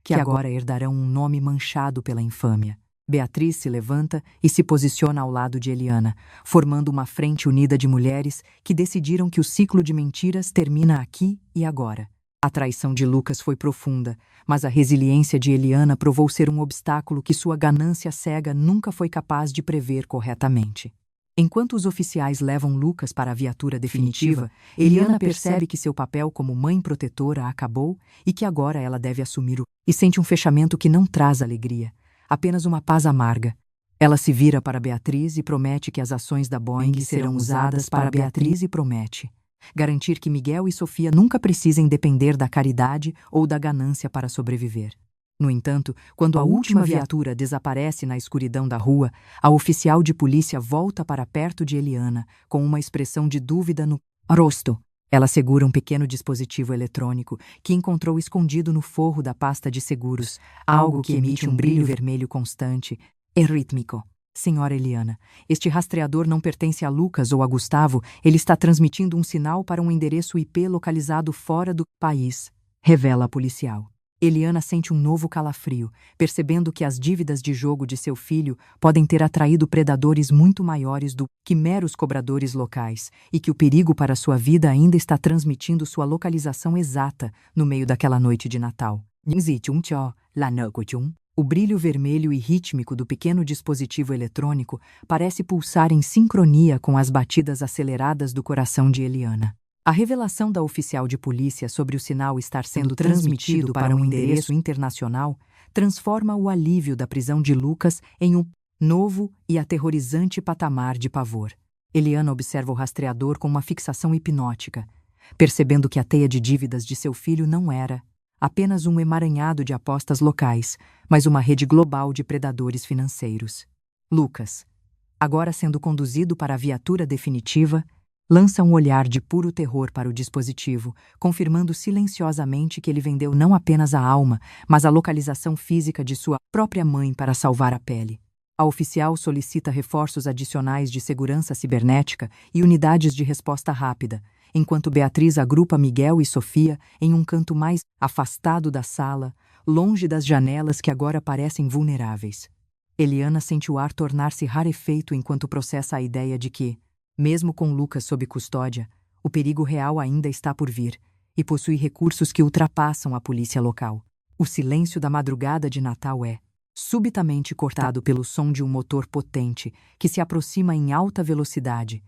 que agora herdarão um nome manchado pela infâmia. Beatriz se levanta e se posiciona ao lado de Eliana, formando uma frente unida de mulheres que decidiram que o ciclo de mentiras termina aqui e agora. A traição de Lucas foi profunda, mas a resiliência de Eliana provou ser um obstáculo que sua ganância cega nunca foi capaz de prever corretamente. Enquanto os oficiais levam Lucas para a viatura definitiva, Eliana percebe que seu papel como mãe protetora acabou e que agora ela deve assumir e sente um fechamento que não traz alegria, apenas uma paz amarga. Ela se vira para Beatriz e promete que as ações da Boeing serão usadas para Beatriz e promete garantir que Miguel e Sofia nunca precisem depender da caridade ou da ganância para sobreviver. No entanto, quando a última viatura desaparece na escuridão da rua, a oficial de polícia volta para perto de Eliana, com uma expressão de dúvida no rosto. Ela segura um pequeno dispositivo eletrônico que encontrou escondido no forro da pasta de seguros, algo que emite um brilho vermelho constante e rítmico. Senhora Eliana, este rastreador não pertence a Lucas ou a Gustavo, ele está transmitindo um sinal para um endereço IP localizado fora do país, revela a policial. Eliana sente um novo calafrio, percebendo que as dívidas de jogo de seu filho podem ter atraído predadores muito maiores do que meros cobradores locais e que o perigo para sua vida ainda está transmitindo sua localização exata no meio daquela noite de Natal. những gì chúng cho là nợ của chúng. O brilho vermelho e rítmico do pequeno dispositivo eletrônico parece pulsar em sincronia com as batidas aceleradas do coração de Eliana. A revelação da oficial de polícia sobre o sinal estar sendo transmitido para um endereço internacional transforma o alívio da prisão de Lucas em um novo e aterrorizante patamar de pavor. Eliana observa o rastreador com uma fixação hipnótica, percebendo que a teia de dívidas de seu filho não era apenas um emaranhado de apostas locais, mas uma rede global de predadores financeiros. Lucas, agora sendo conduzido para a viatura definitiva, lança um olhar de puro terror para o dispositivo, confirmando silenciosamente que ele vendeu não apenas a alma, mas a localização física de sua própria mãe para salvar a pele. A oficial solicita reforços adicionais de segurança cibernética e unidades de resposta rápida, enquanto Beatriz agrupa Miguel e Sofia em um canto mais afastado da sala, longe das janelas que agora parecem vulneráveis. Eliana sente o ar tornar-se rarefeito enquanto processa a ideia de que, mesmo com Lucas sob custódia, o perigo real ainda está por vir e possui recursos que ultrapassam a polícia local. O silêncio da madrugada de Natal é subitamente cortado pelo som de um motor potente que se aproxima em alta velocidade,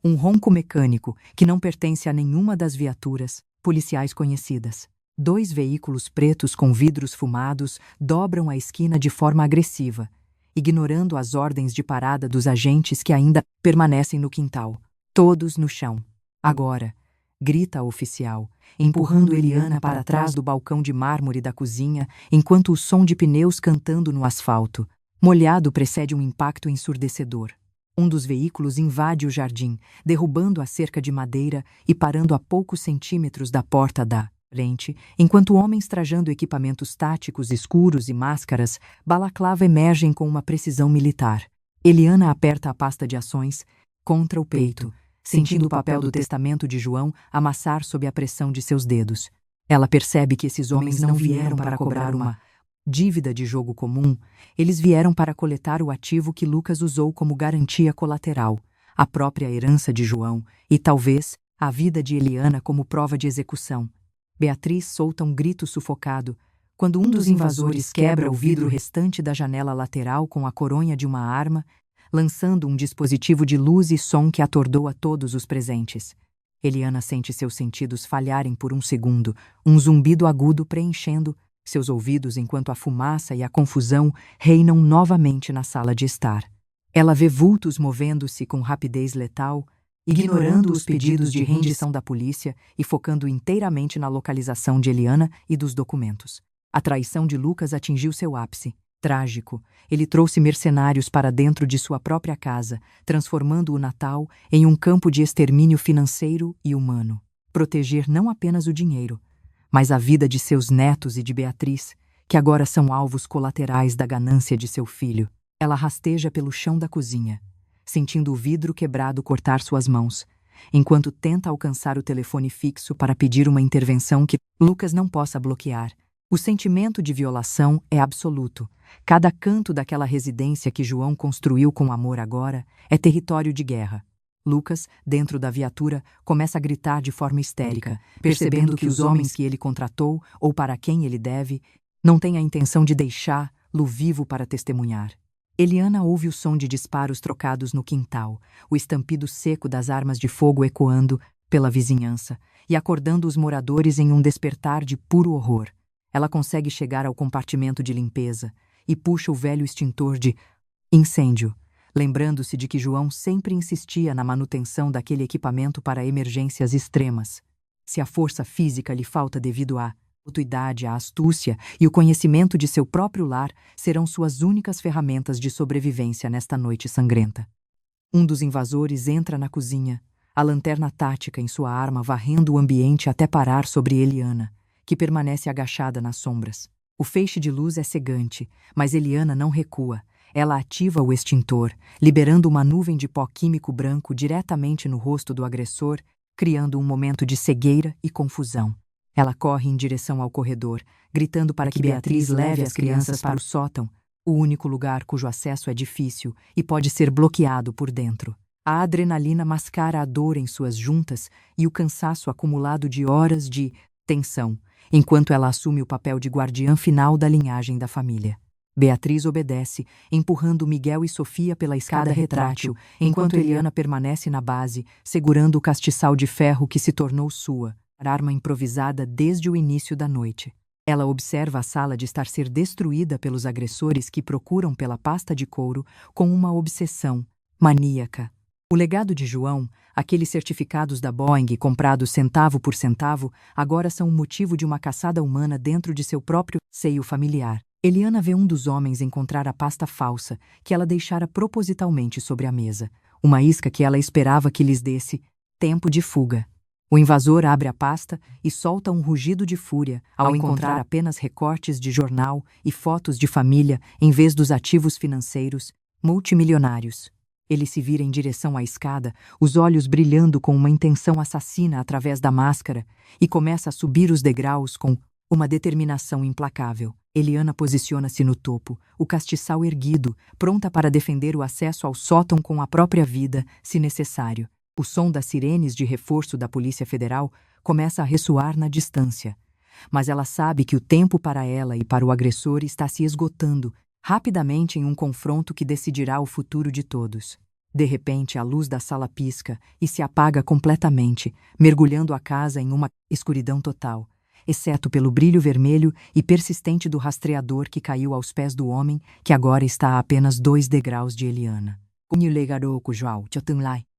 um ronco mecânico que não pertence a nenhuma das viaturas policiais conhecidas. 2 veículos pretos com vidros fumados dobram a esquina de forma agressiva, ignorando as ordens de parada dos agentes que ainda permanecem no quintal. Todos no chão. Agora, grita a oficial, empurrando Eliana para trás do balcão de mármore da cozinha, enquanto o som de pneus cantando no asfalto, molhado, precede um impacto ensurdecedor. Um dos veículos invade o jardim, derrubando a cerca de madeira e parando a poucos centímetros da porta da frente, enquanto homens trajando equipamentos táticos escuros e máscaras, balaclava emergem com uma precisão militar. Eliana aperta a pasta de ações contra o peito, sentindo o papel do testamento de João amassar sob a pressão de seus dedos. Ela percebe que esses homens não vieram para cobrar uma dívida de jogo comum, eles vieram para coletar o ativo que Lucas usou como garantia colateral, a própria herança de João e, talvez, a vida de Eliana como prova de execução. Beatriz solta um grito sufocado quando um dos invasores quebra o vidro restante da janela lateral com a coronha de uma arma, lançando um dispositivo de luz e som que atordoa todos os presentes. Eliana sente seus sentidos falharem por um segundo, um zumbido agudo preenchendo seus ouvidos enquanto a fumaça e a confusão reinam novamente na sala de estar. Ela vê vultos movendo-se com rapidez letal, ignorando os pedidos de rendição da polícia e focando inteiramente na localização de Eliana e dos documentos. A traição de Lucas atingiu seu ápice. Trágico, ele trouxe mercenários para dentro de sua própria casa, transformando o Natal em um campo de extermínio financeiro e humano. Proteger não apenas o dinheiro, mas a vida de seus netos e de Beatriz, que agora são alvos colaterais da ganância de seu filho. Ela rasteja pelo chão da cozinha, sentindo o vidro quebrado cortar suas mãos, enquanto tenta alcançar o telefone fixo para pedir uma intervenção que Lucas não possa bloquear. O sentimento de violação é absoluto. Cada canto daquela residência que João construiu com amor agora é território de guerra. Lucas, dentro da viatura, começa a gritar de forma histérica, percebendo que os homens que ele contratou, ou para quem ele deve, não têm a intenção de deixá-lo vivo para testemunhar. Eliana ouve o som de disparos trocados no quintal, o estampido seco das armas de fogo ecoando pela vizinhança e acordando os moradores em um despertar de puro horror. Ela consegue chegar ao compartimento de limpeza e puxa o velho extintor de incêndio, lembrando-se de que João sempre insistia na manutenção daquele equipamento para emergências extremas. Se a força física lhe falta devido à idade, a astúcia e o conhecimento de seu próprio lar serão suas únicas ferramentas de sobrevivência nesta noite sangrenta. Um dos invasores entra na cozinha, a lanterna tática em sua arma varrendo o ambiente até parar sobre Eliana, que permanece agachada nas sombras. O feixe de luz é cegante, mas Eliana não recua. Ela ativa o extintor, liberando uma nuvem de pó químico branco diretamente no rosto do agressor, criando um momento de cegueira e confusão. Ela corre em direção ao corredor, gritando para que Beatriz leve as crianças para o sótão, o único lugar cujo acesso é difícil e pode ser bloqueado por dentro. A adrenalina mascara a dor em suas juntas e o cansaço acumulado de horas de tensão, enquanto ela assume o papel de guardiã final da linhagem da família. Beatriz obedece, empurrando Miguel e Sofia pela escada retrátil, enquanto Eliana permanece na base, segurando o castiçal de ferro que se tornou sua, arma improvisada desde o início da noite. Ela observa a sala de estar ser destruída pelos agressores que procuram pela pasta de couro com uma obsessão maníaca. O legado de João, aqueles certificados da Boeing comprados centavo por centavo, agora são o motivo de uma caçada humana dentro de seu próprio seio familiar. Eliana vê um dos homens encontrar a pasta falsa que ela deixara propositalmente sobre a mesa, uma isca que ela esperava que lhes desse tempo de fuga. O invasor abre a pasta e solta um rugido de fúria ao encontrar apenas recortes de jornal e fotos de família em vez dos ativos financeiros multimilionários. Ele se vira em direção à escada, os olhos brilhando com uma intenção assassina através da máscara, e começa a subir os degraus com uma determinação implacável. Eliana posiciona-se no topo, o castiçal erguido, pronta para defender o acesso ao sótão com a própria vida, se necessário. O som das sirenes de reforço da Polícia Federal começa a ressoar na distância. Mas ela sabe que o tempo para ela e para o agressor está se esgotando, rapidamente em um confronto que decidirá o futuro de todos. De repente, a luz da sala pisca e se apaga completamente, mergulhando a casa em uma escuridão total, exceto pelo brilho vermelho e persistente do rastreador que caiu aos pés do homem, que agora está a apenas 2 degraus de Eliana.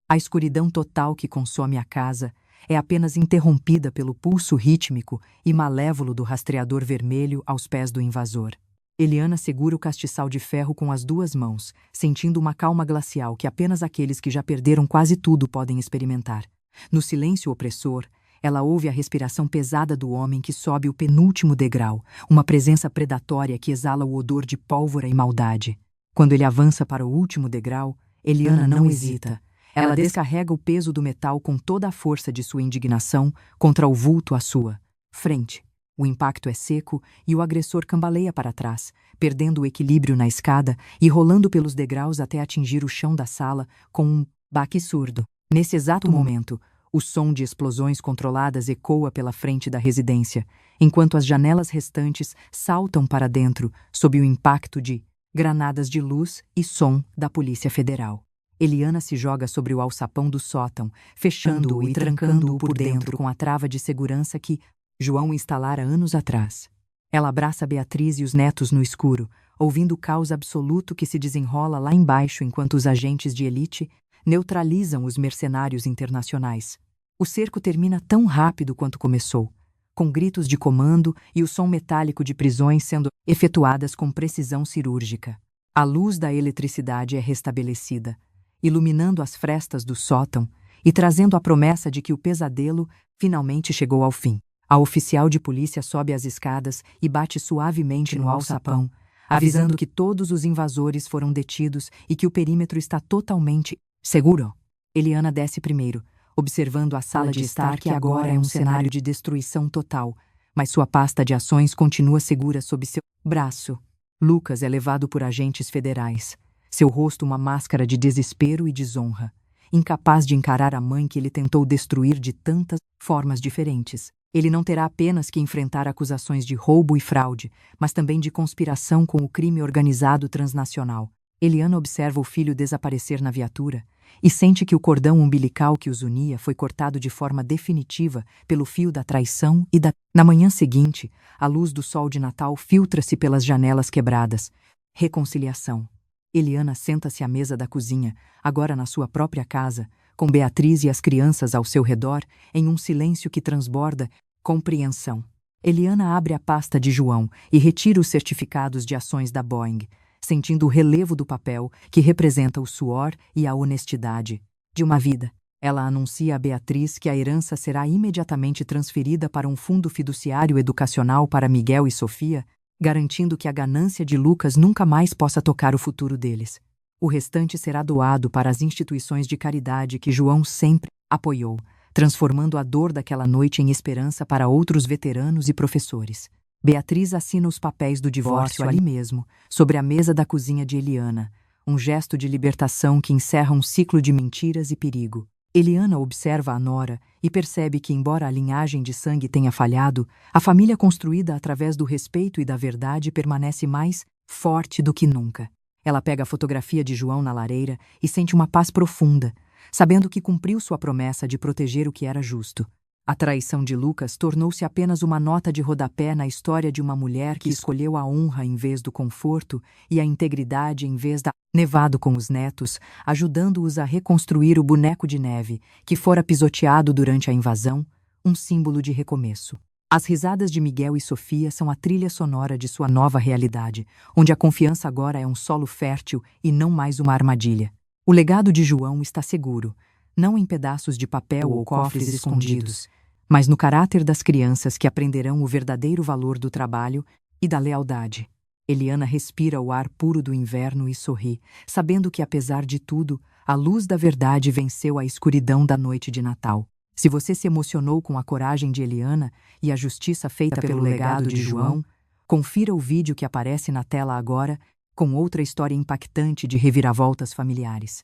A escuridão total que consome a casa é apenas interrompida pelo pulso rítmico e malévolo do rastreador vermelho aos pés do invasor. Eliana segura o castiçal de ferro com as 2 mãos, sentindo uma calma glacial que apenas aqueles que já perderam quase tudo podem experimentar. No silêncio opressor, ela ouve a respiração pesada do homem que sobe o penúltimo degrau, uma presença predatória que exala o odor de pólvora e maldade. Quando ele avança para o último degrau, Eliana não hesita. Ela descarrega o peso do metal com toda a força de sua indignação contra o vulto à sua frente. O impacto é seco e o agressor cambaleia para trás, perdendo o equilíbrio na escada e rolando pelos degraus até atingir o chão da sala com um baque surdo. Nesse exato momento, o som de explosões controladas ecoa pela frente da residência, enquanto as janelas restantes saltam para dentro sob o impacto de granadas de luz e som da Polícia Federal. Eliana se joga sobre o alçapão do sótão, fechando-o e trancando-o por dentro com a trava de segurança que João instalara anos atrás. Ela abraça Beatriz e os netos no escuro, ouvindo o caos absoluto que se desenrola lá embaixo enquanto os agentes de elite neutralizam os mercenários internacionais. O cerco termina tão rápido quanto começou, com gritos de comando e o som metálico de prisões sendo efetuadas com precisão cirúrgica. A luz da eletricidade é restabelecida, iluminando as frestas do sótão e trazendo a promessa de que o pesadelo finalmente chegou ao fim. A oficial de polícia sobe as escadas e bate suavemente no alçapão, avisando que todos os invasores foram detidos e que o perímetro está totalmente seguro. Eliana desce primeiro, observando a sala de estar que agora é um cenário de destruição total, mas sua pasta de ações continua segura sob seu braço. Lucas é levado por agentes federais, seu rosto uma máscara de desespero e desonra, incapaz de encarar a mãe que ele tentou destruir de tantas formas diferentes. Ele não terá apenas que enfrentar acusações de roubo e fraude, mas também de conspiração com o crime organizado transnacional. Eliana observa o filho desaparecer na viatura e sente que o cordão umbilical que os unia foi cortado de forma definitiva pelo fio da traição e da... Na manhã seguinte, a luz do sol de Natal filtra-se pelas janelas quebradas. Reconciliação. Eliana senta-se à mesa da cozinha, agora na sua própria casa, com Beatriz e as crianças ao seu redor, em um silêncio que transborda compreensão. Eliana abre a pasta de João e retira os certificados de ações da Boeing, sentindo o relevo do papel que representa o suor e a honestidade de uma vida. Ela anuncia a Beatriz que a herança será imediatamente transferida para um fundo fiduciário educacional para Miguel e Sofia, garantindo que a ganância de Lucas nunca mais possa tocar o futuro deles. O restante será doado para as instituições de caridade que João sempre apoiou, transformando a dor daquela noite em esperança para outros veteranos e professores. Beatriz assina os papéis do divórcio ali mesmo, sobre a mesa da cozinha de Eliana, um gesto de libertação que encerra um ciclo de mentiras e perigo. Eliana observa a nora e percebe que, embora a linhagem de sangue tenha falhado, a família construída através do respeito e da verdade permanece mais forte do que nunca. Ela pega a fotografia de João na lareira e sente uma paz profunda, sabendo que cumpriu sua promessa de proteger o que era justo. A traição de Lucas tornou-se apenas uma nota de rodapé na história de uma mulher que escolheu a honra em vez do conforto e a integridade em vez da... Nevado com os netos, ajudando-os a reconstruir o boneco de neve que fora pisoteado durante a invasão, um símbolo de recomeço. As risadas de Miguel e Sofia são a trilha sonora de sua nova realidade, onde a confiança agora é um solo fértil e não mais uma armadilha. O legado de João está seguro, não em pedaços de papel ou cofres escondidos, mas no caráter das crianças que aprenderão o verdadeiro valor do trabalho e da lealdade. Eliana respira o ar puro do inverno e sorri, sabendo que, apesar de tudo, a luz da verdade venceu a escuridão da noite de Natal. Se você se emocionou com a coragem de Eliana e a justiça feita pelo legado de João, confira o vídeo que aparece na tela agora, com outra história impactante de reviravoltas familiares.